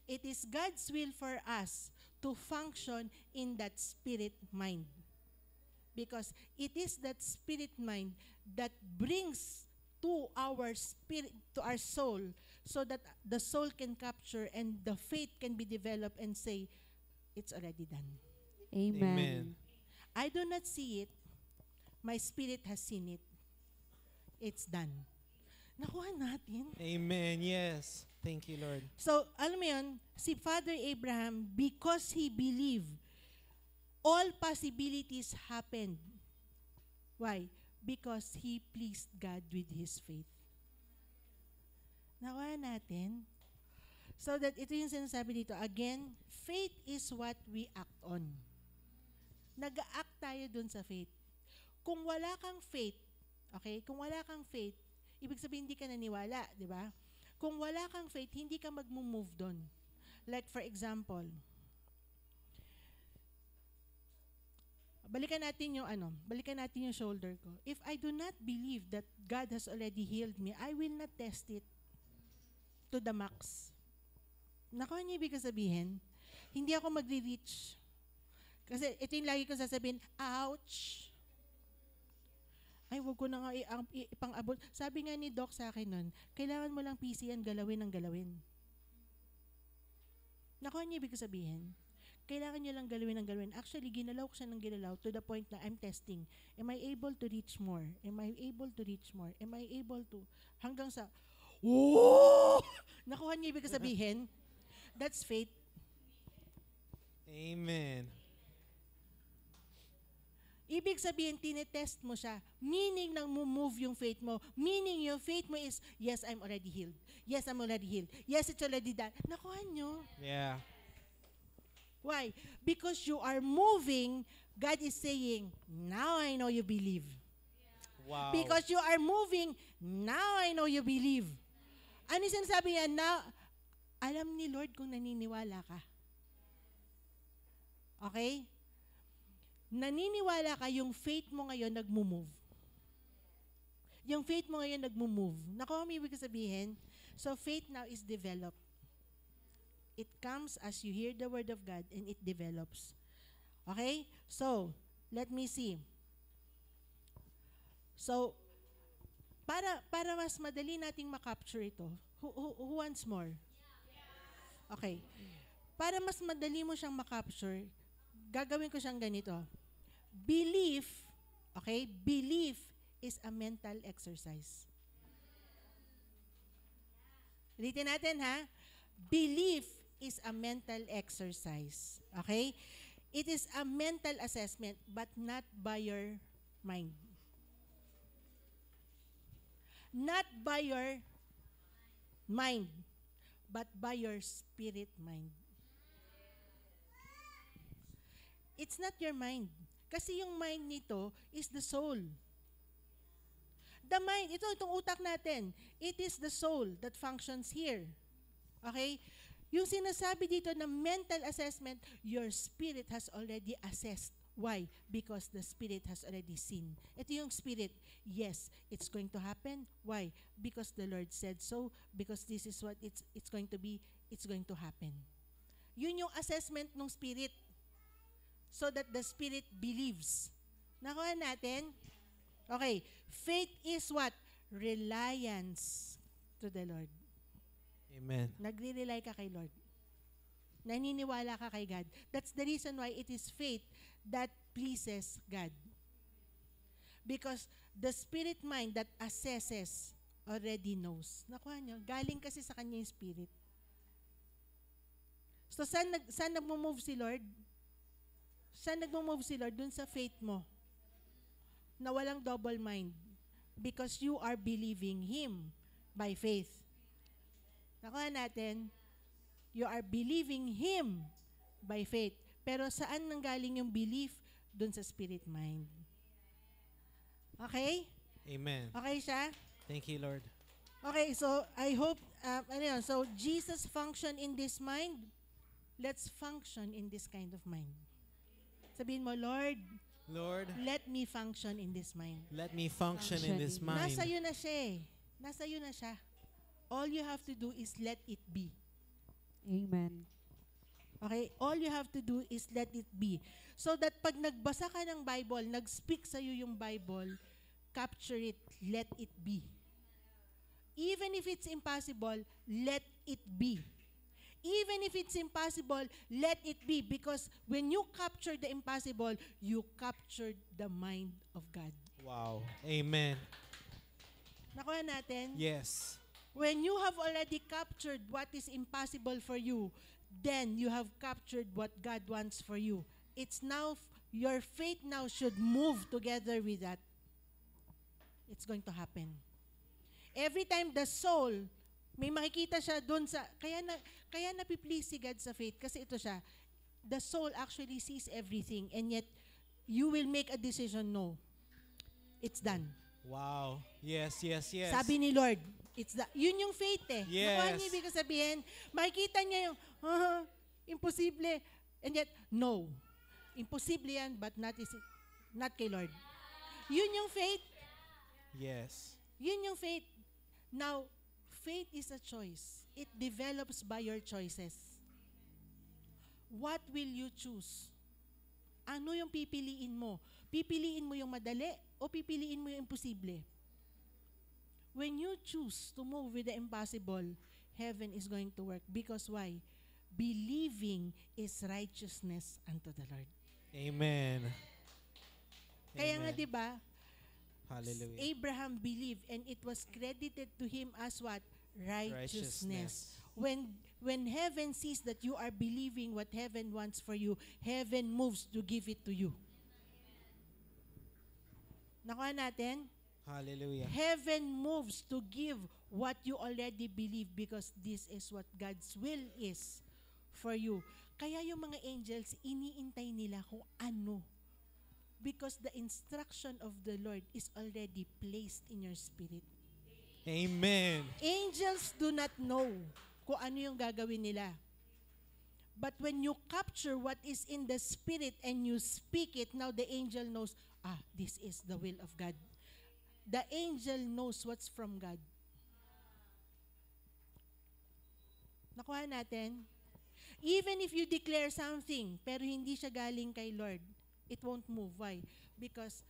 [SPEAKER 1] It is God's will for us to function in that spirit mind. Because it is that spirit mind that brings to our spirit, to our soul, so that the soul can capture and the faith can be developed and say, it's already done.
[SPEAKER 2] Amen.
[SPEAKER 3] Amen.
[SPEAKER 1] I do not see it. My spirit has seen it. It's done. Nakuha natin.
[SPEAKER 3] Amen. Yes. Thank you, Lord.
[SPEAKER 1] So, alam mo yun, si Father Abraham, because he believed, all possibilities happened. Why? Because he pleased God with his faith. Nakuha natin. So that ito yung sinasabi dito. Again, faith is what we act on. Nag-act tayo dun sa faith. Kung wala kang faith, okay? Kung wala kang faith, ibig sabihin hindi ka naniwala, di ba? Kung wala kang faith, hindi ka mag-move doon. Like for example, balikan natin yung shoulder ko. If I do not believe that God has already healed me, I will not test it to the max. Nakuha niyo ibig sabihin? Hindi ako magre-reach. Kasi ito yung lagi kong sasabihin, ouch! Ay, wag ko na nga ipang-abot. Sabi nga ni Doc sa akin nun, kailangan mo lang PC yan, galawin ng galawin. Nakuha niyo ibig sabihin? Kailangan niyo lang galawin ng galawin. Actually, ginalaw ko siya ng ginalaw to the point na I'm testing. Am I able to reach more? Am I able to reach more? Am I able to? Hanggang sa, whoa! Nakuha niyo ibig sabihin? That's faith.
[SPEAKER 3] Amen.
[SPEAKER 1] Ibig sabihin, tinetest mo siya. Meaning nang move yung faith mo. Meaning yung faith mo is, yes, I'm already healed. Yes, I'm already healed. Yes, it's already done. Nakuha nyo.
[SPEAKER 3] Yeah.
[SPEAKER 1] Why? Because you are moving, God is saying, now I know you believe.
[SPEAKER 3] Wow.
[SPEAKER 1] Because you are moving, now I know you believe. Ano yung sinasabi niya? Now, alam ni Lord kung naniniwala ka. Okay? Naniniwala ka yung faith mo ngayon nagmo-move. Yung faith mo ngayon nagmo-move. Nakuha mo ibig sabihin? So faith now is developed. It comes as you hear the word of God and it develops. Okay? So, let me see. So, para mas madali nating makapture ito, who wants more? Okay. Para mas madali mo siyang makapture, gagawin ko siyang ganito. Belief, okay? Belief is a mental exercise. Ulitin natin, ha? Belief is a mental exercise. Okay? It is a mental assessment, but not by your mind. Not by your mind, but by your spirit mind. It's not your mind. Kasi yung mind nito is the soul. The mind, itong utak natin, it is the soul that functions here. Okay? Yung sinasabi dito na mental assessment, your spirit has already assessed. Why? Because the spirit has already seen. Ito yung spirit. Yes, it's going to happen. Why? Because the Lord said so. Because this is what it's going to be. It's going to happen. Yun yung assessment ng spirit. So that the spirit believes. Nakuha natin? Okay. Faith is what? Reliance to the Lord.
[SPEAKER 3] Amen.
[SPEAKER 1] Nagre-rely ka kay Lord. Naniniwala ka kay God. That's the reason why it is faith that pleases God. Because the spirit mind that assesses already knows. Nakuha nyo? Galing kasi sa kanya yung spirit. So, saan nagmo-move si Lord? Saan nagmo-move si Lord? Dun sa faith mo. Na walang double mind. Because you are believing Him by faith. Nakuha natin? You are believing Him by faith. Pero saan nanggaling yung belief? Dun sa spirit mind. Okay?
[SPEAKER 3] Amen.
[SPEAKER 1] Okay siya?
[SPEAKER 3] Thank you, Lord.
[SPEAKER 1] Okay, so I hope, so Jesus function in this mind. Let's function in this kind of mind. Sabihin mo, Lord,
[SPEAKER 3] Lord,
[SPEAKER 1] let me function in this mind.
[SPEAKER 3] let me function in this mind.
[SPEAKER 1] Nasa iyo na siya eh. Nasa iyo na siya. All you have to do is let it be.
[SPEAKER 2] Amen.
[SPEAKER 1] Okay? All you have to do is let it be. So that pag nagbasa ka ng Bible, nag-speak sa'yo yung Bible, capture it, let it be. Even if it's impossible, let it be. Even if it's impossible, let it be. Because when you capture the impossible, you captured the mind of God.
[SPEAKER 3] Wow. Amen.
[SPEAKER 1] Nakuha natin?
[SPEAKER 3] Yes.
[SPEAKER 1] When you have already captured what is impossible for you, then you have captured what God wants for you. It's now, your faith now should move together with that. It's going to happen. Every time the soul, may makikita siya doon sa, kaya napiplease si God sa faith, kasi ito siya, the soul actually sees everything, and yet, you will make a decision, no. It's done.
[SPEAKER 3] Wow. Yes, yes, yes.
[SPEAKER 1] Sabi ni Lord, yun yung faith eh.
[SPEAKER 3] Yes.
[SPEAKER 1] Nakuha niyo ibig sabihin, makikita niya yung, imposible, and yet, no. Imposible yan, but not kay Lord. Yun yung faith.
[SPEAKER 3] Yes.
[SPEAKER 1] Yun yung faith. Now, faith is a choice. It develops by your choices. What will you choose? Ano yung pipiliin mo? Pipiliin mo yung madali o pipiliin mo yung imposible? When you choose to move with the impossible, heaven is going to work. Because why? Believing is righteousness unto the Lord.
[SPEAKER 3] Amen.
[SPEAKER 1] Kaya nga,
[SPEAKER 3] Amen.
[SPEAKER 1] di ba,
[SPEAKER 3] Hallelujah.
[SPEAKER 1] Abraham believed and it was credited to him as what? Righteousness.
[SPEAKER 3] Righteousness.
[SPEAKER 1] When heaven sees that you are believing what heaven wants for you, heaven moves to give it to you. Nakuha natin?
[SPEAKER 3] Hallelujah.
[SPEAKER 1] Heaven moves to give what you already believe because this is what God's will is for you. Kaya yung mga angels, iniintay nila kung ano. Because the instruction of the Lord is already placed in your spirit.
[SPEAKER 3] Amen.
[SPEAKER 1] Angels do not know kung ano yung gagawin nila. But when you capture what is in the spirit and you speak it, now the angel knows, this is the will of God. The angel knows what's from God. Nakuha natin? Even if you declare something, pero hindi siya galing kay Lord, it won't move. Why? Because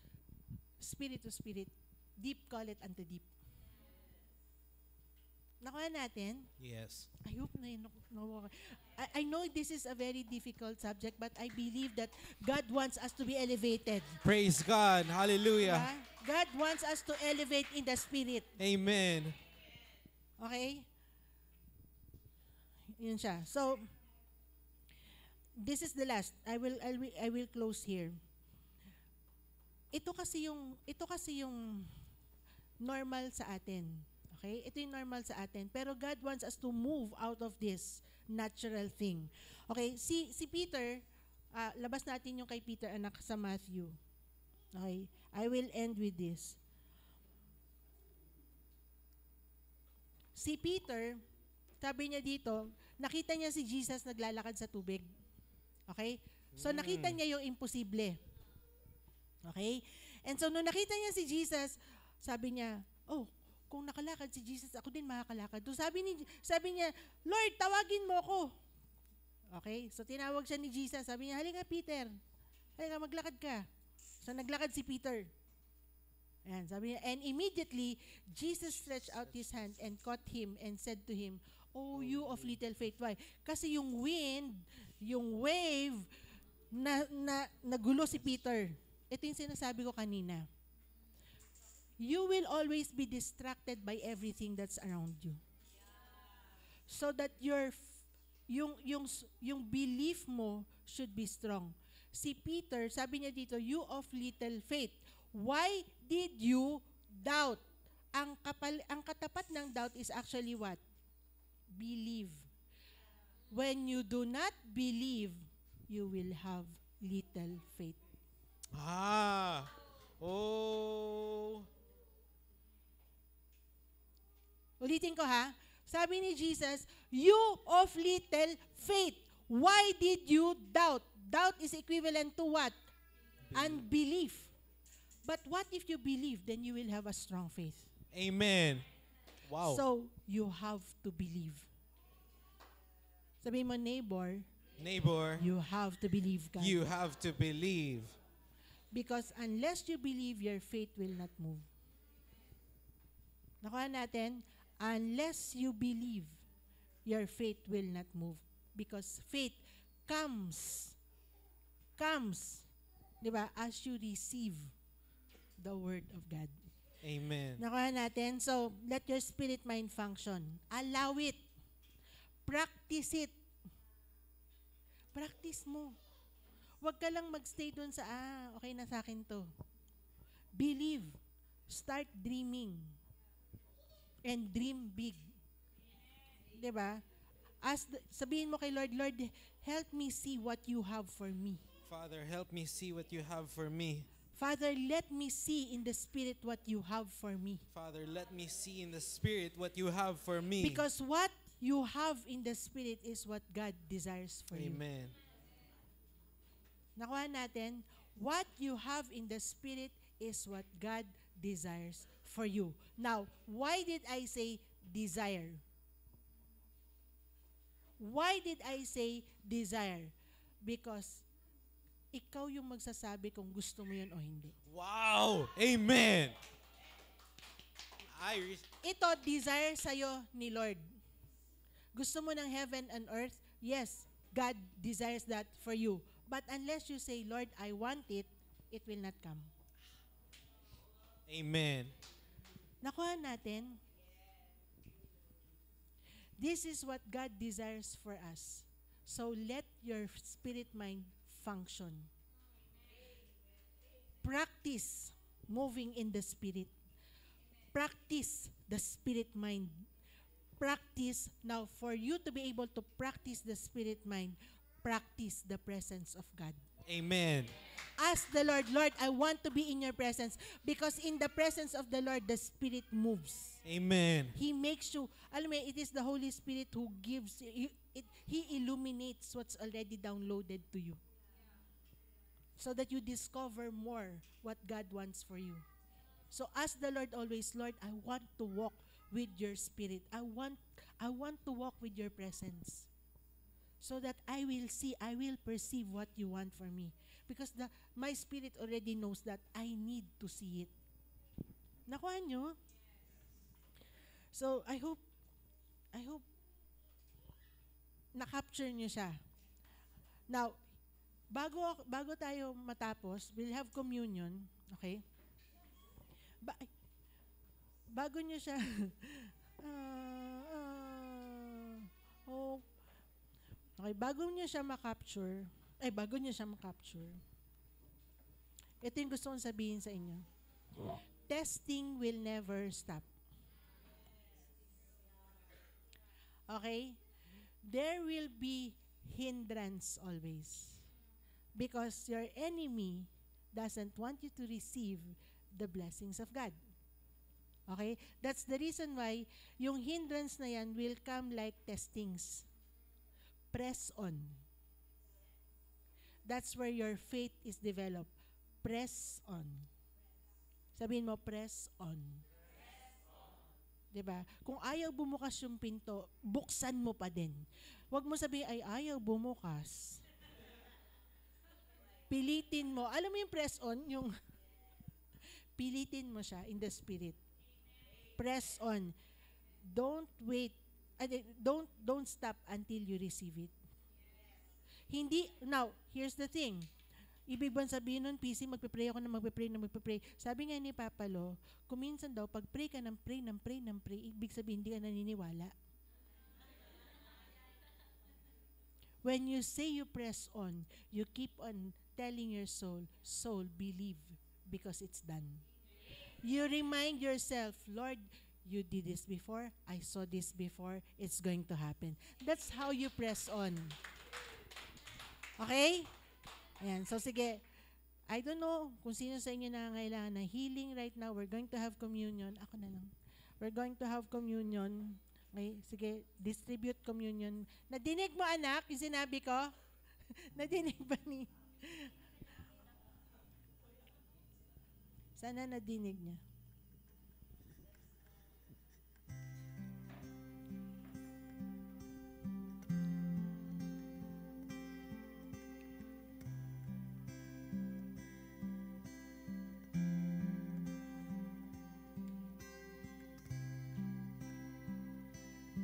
[SPEAKER 1] spirit to spirit, deep call it unto deep. Nakuha natin?
[SPEAKER 3] Yes.
[SPEAKER 1] I hope na yun. I know this is a very difficult subject, but I believe that God wants us to be elevated.
[SPEAKER 3] Praise God. Hallelujah.
[SPEAKER 1] Diba? God wants us to elevate in the spirit.
[SPEAKER 3] Amen.
[SPEAKER 1] Okay? Yun siya. So, this is the last. I will close here. Ito kasi yung normal sa atin. Okay? Ito yung normal sa atin. Pero God wants us to move out of this natural thing. Okay? Si Peter, labas natin yung kay Peter anak sa Matthew. Okay? I will end with this. Si Peter, sabi niya dito, nakita niya si Jesus naglalakad sa tubig. Okay? So nakita niya yung imposible. Okay? And so nung nakita niya si Jesus, sabi niya, kung nakalakad si Jesus, ako din makakalakad. So sabi niya, Lord, tawagin mo ako. Okay? So tinawag siya ni Jesus. Sabi niya, halika Peter. Halika, maglakad ka. So naglakad si Peter. Ayan, sabi niya, and immediately, Jesus stretched out His hand and caught him and said to him, "Oh, you of little faith." Why? Kasi yung wind, yung wave, nagulo si Peter. Ito yung sinasabi ko kanina. You will always be distracted by everything that's around you. So that yung belief mo should be strong. Si Peter, sabi niya dito, you of little faith. Why did you doubt? Ang katapat ng doubt is actually what? Believe. When you do not believe, you will have little faith. Ulitin ko ha. Sabi ni Jesus, you of little faith, why did you doubt? Doubt is equivalent to what? Unbelief. But what if you believe? Then you will have a strong faith.
[SPEAKER 3] Amen. Wow.
[SPEAKER 1] So, you have to believe. Sabi mo, neighbor, you have to believe God.
[SPEAKER 3] You have to believe.
[SPEAKER 1] Because unless you believe, your faith will not move. Nakuha natin, unless you believe, your faith will not move. Because faith comes, di ba, as you receive the Word of God.
[SPEAKER 3] Amen.
[SPEAKER 1] Nakuha natin, so let your spirit mind function. Allow it. Practice it. Practice mo. Huwag ka lang magstay dun sa, okay na sa akin to. Believe. Start dreaming. And dream big. Diba? Sabihin mo kay Lord, Lord, help me see what you have for me.
[SPEAKER 3] Father, help me see what you have for me.
[SPEAKER 1] Father, let me see in the Spirit what you have for me.
[SPEAKER 3] Father, let me see in the Spirit what you have for me.
[SPEAKER 1] Because what you have in the Spirit is what God desires for you.
[SPEAKER 3] Amen.
[SPEAKER 1] Nakuha natin, what you have in the Spirit is what God desires for you. Now, why did I say desire? Why did I say desire? Because ikaw yung magsasabi kung gusto mo yun o hindi.
[SPEAKER 3] Wow! Amen!
[SPEAKER 1] Ito, desire sa'yo ni Lord. Gusto mo ng heaven and earth? Yes, God desires that for you. But unless you say, Lord, I want it, it will not come.
[SPEAKER 3] Amen.
[SPEAKER 1] Nakuha natin? This is what God desires for us. So let your spirit mind function. Practice. moving in the Spirit. Practice the Spirit mind. Practice, now for you to be able to practice the Spirit mind, practice the presence of God.
[SPEAKER 3] Amen.
[SPEAKER 1] Ask the Lord, Lord, I want to be in your presence, because in the presence of the Lord, the Spirit moves.
[SPEAKER 3] Amen.
[SPEAKER 1] He makes you, alam mo, it is the Holy Spirit who gives, He illuminates what's already downloaded to you, so that you discover more what God wants for you. So ask the Lord always, Lord, I want to walk with your Spirit. I want to walk with your presence, so that I will see, I will perceive what you want for me. Because my spirit already knows that I need to see it. Nakuha nyo? So, I hope na-capture nyo siya. Now, bago tayo matapos, we'll have communion, okay? Bago nyo siya, okay, bago nyo siya ma-capture, ito yung gusto kong sabihin sa inyo. Testing will never stop. Okay? There will be hindrance always. Because your enemy doesn't want you to receive the blessings of God. Okay? That's the reason why yung hindrance na yan will come like testings. Press on. That's where your faith is developed. Press on. Sabihin mo, press on. Diba? Kung ayaw bumukas yung pinto, buksan mo pa din. Huwag mo sabihin, ay ayaw bumukas. Pilitin mo. Alam mo yung press on? Yung pilitin mo siya in the Spirit. Press on. Don't wait. Don't stop until you receive it. Hindi, now, here's the thing. Ibig bang sabihin nun, PC, magpipray ako na magpipray. Sabi nga ni Papa Lo, kuminsan daw, pag pray ka ng pray, ibig sabihin, hindi ka naniniwala. When you say you press on, you keep on telling your soul, believe, because it's done. You remind yourself, Lord, you did this before, I saw this before, it's going to happen. That's how you press on. Okay? Ayan. So, sige. I don't know kung sino sa inyo nangangailangan ng healing right now. We're going to have communion. Ako na lang. We're going to have communion. Okay? Sige. Distribute communion. Nadinig mo, anak, yung sinabi ko? Nadinig ba ni? Sana nadinig niya.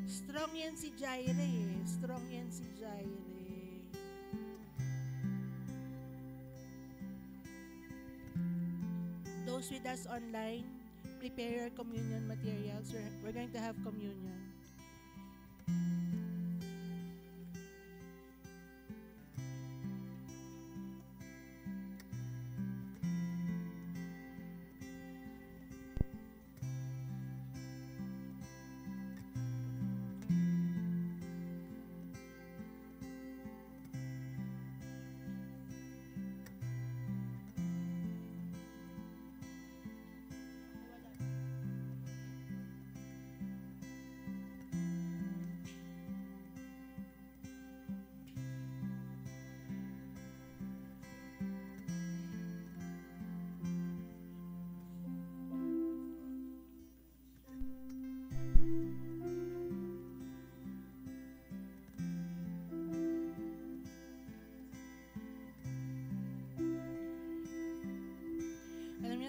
[SPEAKER 1] Strong yan si Jaire eh. Strong yan si Jaire. Those with us online, prepare your communion materials. We're going to have communion.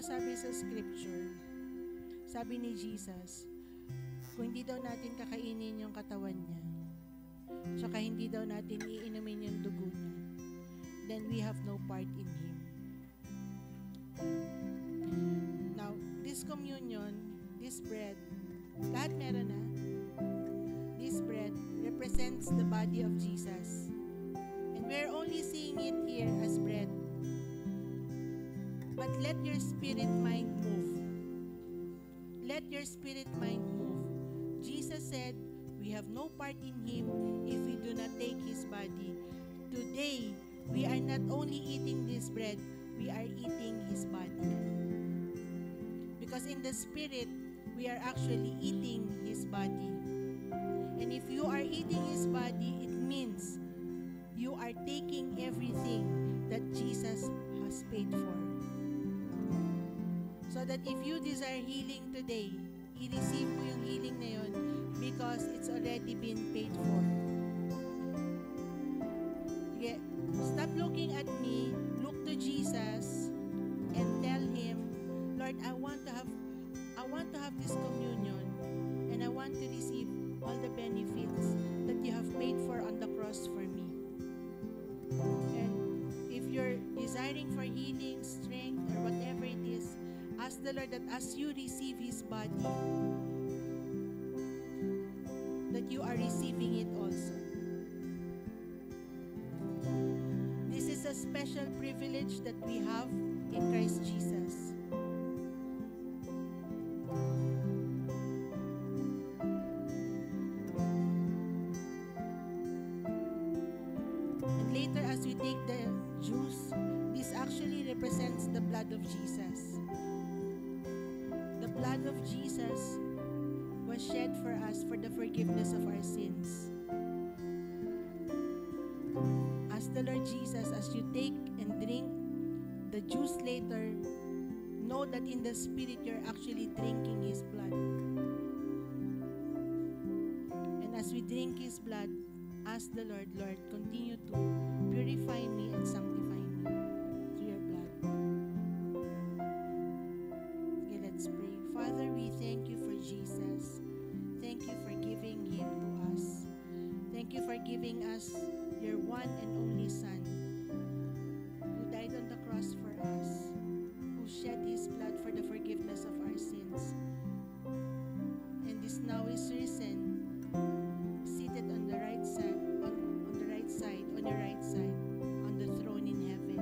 [SPEAKER 1] Sabi sa scripture, sabi ni Jesus, kung hindi daw natin kakainin yung katawan niya, tsaka hindi daw natin iinumin yung dugo niya, then we have no part in Him. Now, this communion, this bread, lahat meron na. This bread represents the body of Jesus. And we're only seeing it here as bread. But let your spirit mind move. Let your spirit mind move. Jesus said, we have no part in Him if we do not take His body. Today, we are not only eating this bread, we are eating His body. Because in the spirit, we are actually eating His body. And if you are eating His body, it means you are taking everything that Jesus has paid for. So that if you desire healing today, i-receive mo yung healing na yun because it's already been paid for. Okay. Stop looking at me, look to Jesus, and tell Him, Lord, I want to have this communion, and I want to receive all the benefits that you have paid for on the cross for me. And if you're desiring for healing, strength, or whatever it is, ask the Lord that as you receive His body, that you are receiving it also. This is a special privilege that we have in Christ Jesus. And later, as we take the juice, this actually represents the blood of Jesus. The blood of Jesus was shed for us for the forgiveness of our sins. As the Lord Jesus, as you take and drink the juice later, know that in the Spirit you're actually drinking His blood. And as we drink His blood, ask the Lord, Lord, continue to purify me and sanctify me through your blood. Okay, let's pray. Father, we thank you for Jesus. Thank you for giving Him to us. Thank you for giving us your one and only Son, who died on the cross for us, who shed His blood for the forgiveness of our sins, and is now is risen, seated on the right side, on the right side, on your right side, on the throne in heaven.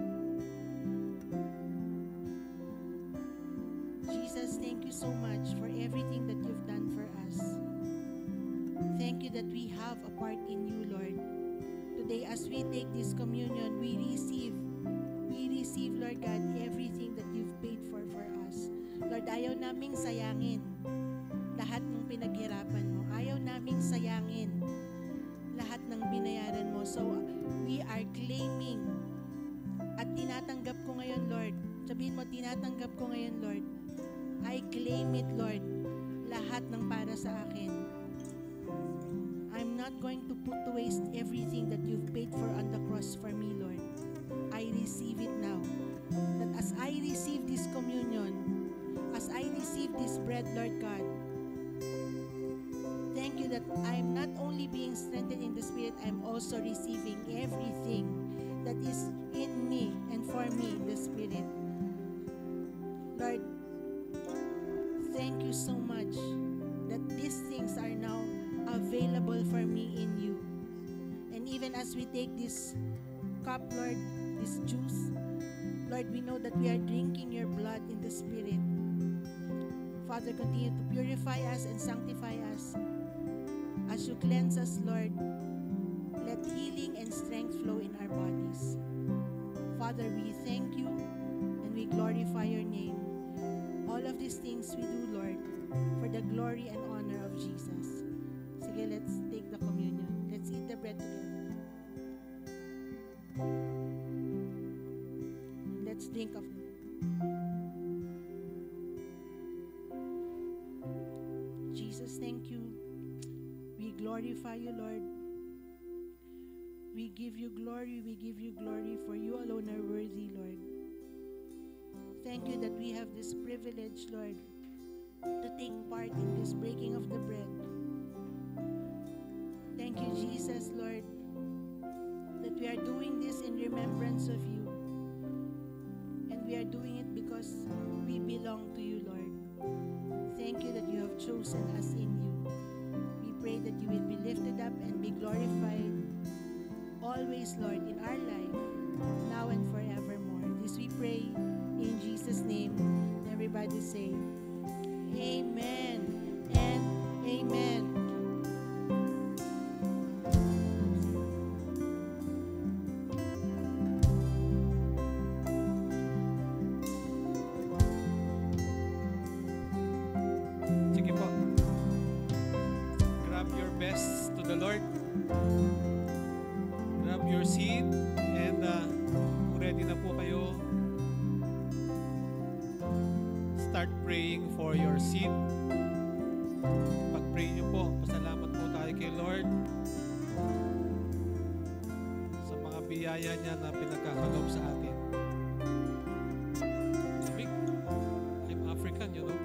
[SPEAKER 1] Jesus, thank you so much for everything that you've done for us. Thank you that we have a part in you, Lord. Today, as we take this communion, we receive, Lord God, everything that you've paid for us. Lord, ayaw naming sayangin lahat ng pinaghirapan mo. Ayaw naming sayangin lahat ng binayaran mo. So, we are claiming at tinatanggap ko ngayon, Lord. Sabihin mo, tinatanggap ko ngayon, Lord. I claim it, Lord. Lahat ng para sa akin. I'm not going to put to waste everything that you've paid for on the cross for me, Lord. I receive it now. That as I receive this communion, as I receive this bread, Lord God, thank you that I'm not only being strengthened in the Spirit, I'm also receiving everything that is in me and for me in the Spirit. Lord, thank you so much that these things are now available for me in you. And even as we take this cup, Lord, this juice, Lord, we know that we are drinking your blood in the Spirit. Father, continue to purify us and sanctify us. As you cleanse us, Lord, let healing and strength flow in our bodies. Father, we thank you and we glorify your name. All of these things we do, Lord, for the glory and honor of Jesus. Sige, let's take the communion. Let's eat the bread together. Let's drink of it. Jesus, thank you. We glorify you, Lord. We give you glory, for you alone are worthy, Lord. Thank you that we have this privilege, Lord, to take part in this breaking of the bread. Thank you, Jesus, Lord, that we are doing this in remembrance of you. And we are doing it because we belong to you, Lord. Thank you that you have chosen us in you. We pray that you will be lifted up and be glorified always, Lord, in our life, now and forevermore. This we pray in in Jesus' name. Everybody say, Amen and Amen.
[SPEAKER 4] Sige po. Grab your best to the Lord. Grab your seat and kung ready na po kayo, start praying for your seat. Pag-pray niyo po, pasalamat po tayo kay Lord sa mga biyaya niya na pinagkakalob sa atin. Lamig. I'm African, you know.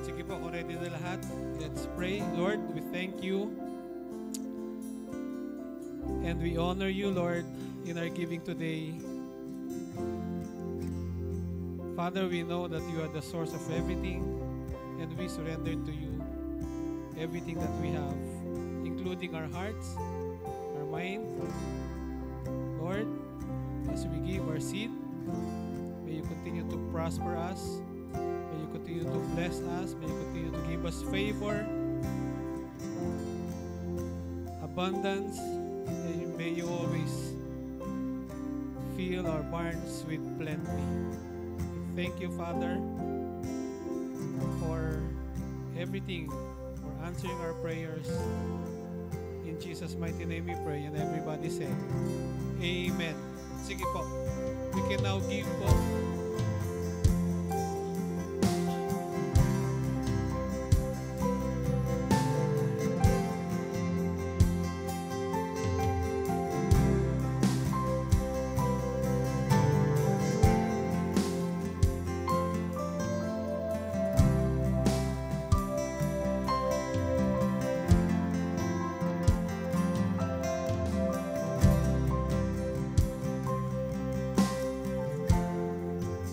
[SPEAKER 4] Sige po, kung ready na lahat, let's pray. Lord, we thank you and we honor you, Lord, in our giving today. Father, we know that you are the source of everything and we surrender to you everything that we have, including our hearts, our mind. Lord, as we give our seed, may you continue to prosper us. May you continue to bless us. May you continue to give us favor, abundance, and may you always fill our barns with plenty. Thank you, Father, for everything, for answering our prayers. In Jesus' mighty name we pray, and everybody say, Amen. Sige po. We can now give po.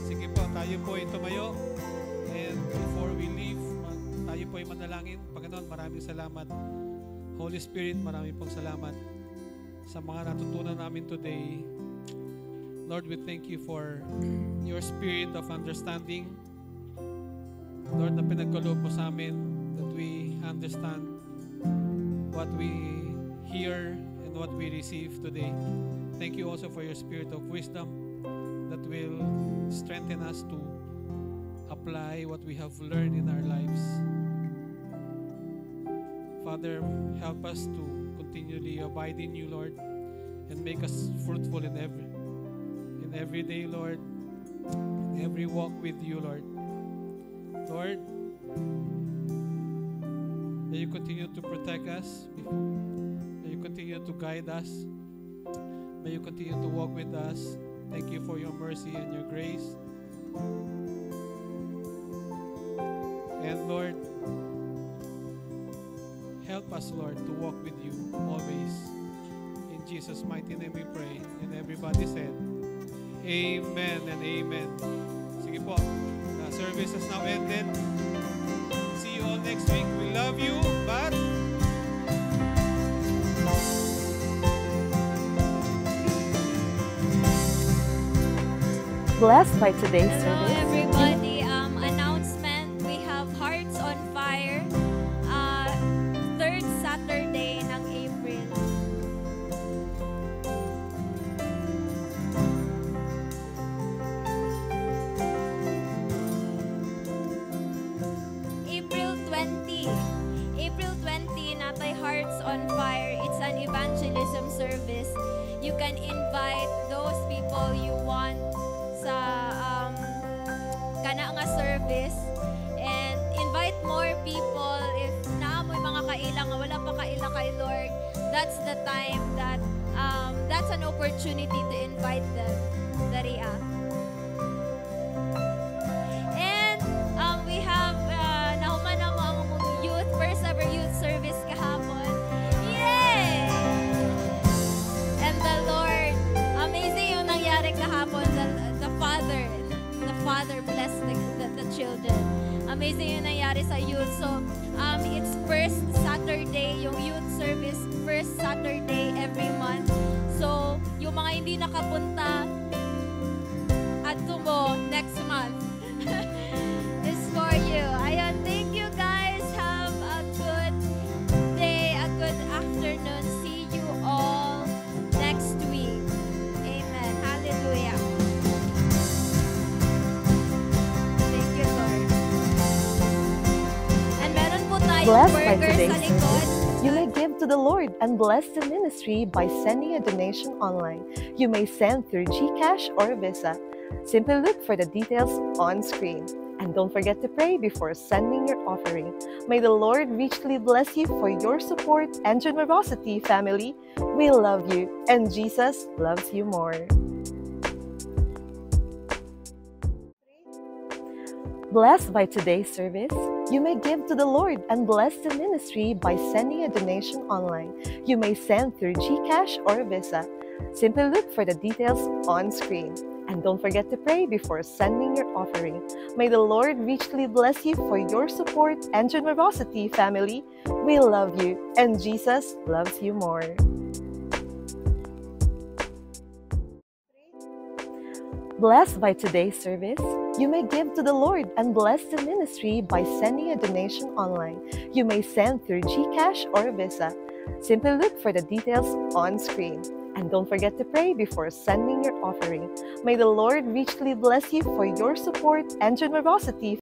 [SPEAKER 4] Sige po, tayo po ay tumayo. And before we leave, tayo po ay manalangin. Panginoon, maraming salamat. Holy Spirit, maraming pong salamat sa mga natutunan namin today. Lord, we thank you for your spirit of understanding. Lord, na pinagkaloob mo sa amin that we understand what we hear and what we receive today. Thank you also for your spirit of wisdom that will strengthen us to apply what we have learned in our lives. Father, help us to continually abide in you, Lord, and make us fruitful in every day, Lord, in every walk with you, Lord. Lord, may you continue to protect us. May you continue to guide us. May you continue to walk with us. Thank you for your mercy and your grace. And Lord, help us, Lord, to walk with you always. In Jesus' mighty name we pray. And everybody said, Amen and amen. Sige po, the service has now ended. See you all next week. We love you, but
[SPEAKER 5] blessed by today's
[SPEAKER 6] Hello
[SPEAKER 5] service.
[SPEAKER 6] everybody, announcement, we have Hearts on Fire, third Saturday ng April. April 20, natay Hearts on Fire. It's an evangelism service. You can invite those people you want sa kana nga service, and invite more people. If naamoy mga kaila nga wala pa kaila kay Lord, that's the time that that's an opportunity to invite them. Daria. And we have nahuman na mo ang Amazing yung nangyari sa youth. So, it's first Saturday, yung youth service, first Saturday every month. So, yung mga hindi nakapunta, at mo next month. It's for you. Ayan, thank you guys. Have a good day, a good afternoon. See you all next week. Amen. Hallelujah. Thank you, Lord. And meron po tayong
[SPEAKER 5] Blessed by
[SPEAKER 6] burger
[SPEAKER 5] today's
[SPEAKER 6] sa likod.
[SPEAKER 5] You may give to the Lord and bless the ministry by sending a donation online. You may send through GCash or Visa. Simply look for the details on screen. And don't forget to pray before sending your offering. May the Lord richly bless you for your support and generosity, family. We love you, and Jesus loves you more. Blessed by today's service, you may give to the Lord and bless the ministry by sending a donation online. You may send through GCash or Visa. Simply look for the details on screen. And don't forget to pray before sending your offering. May the Lord richly bless you for your support and generosity, family. We love you, and Jesus loves you more. Blessed by today's service, you may give to the Lord and bless the ministry by sending a donation online. You may send through GCash or Visa. Simply look for the details on screen. And don't forget to pray before sending your offering. May the Lord richly bless you for your support and generosity.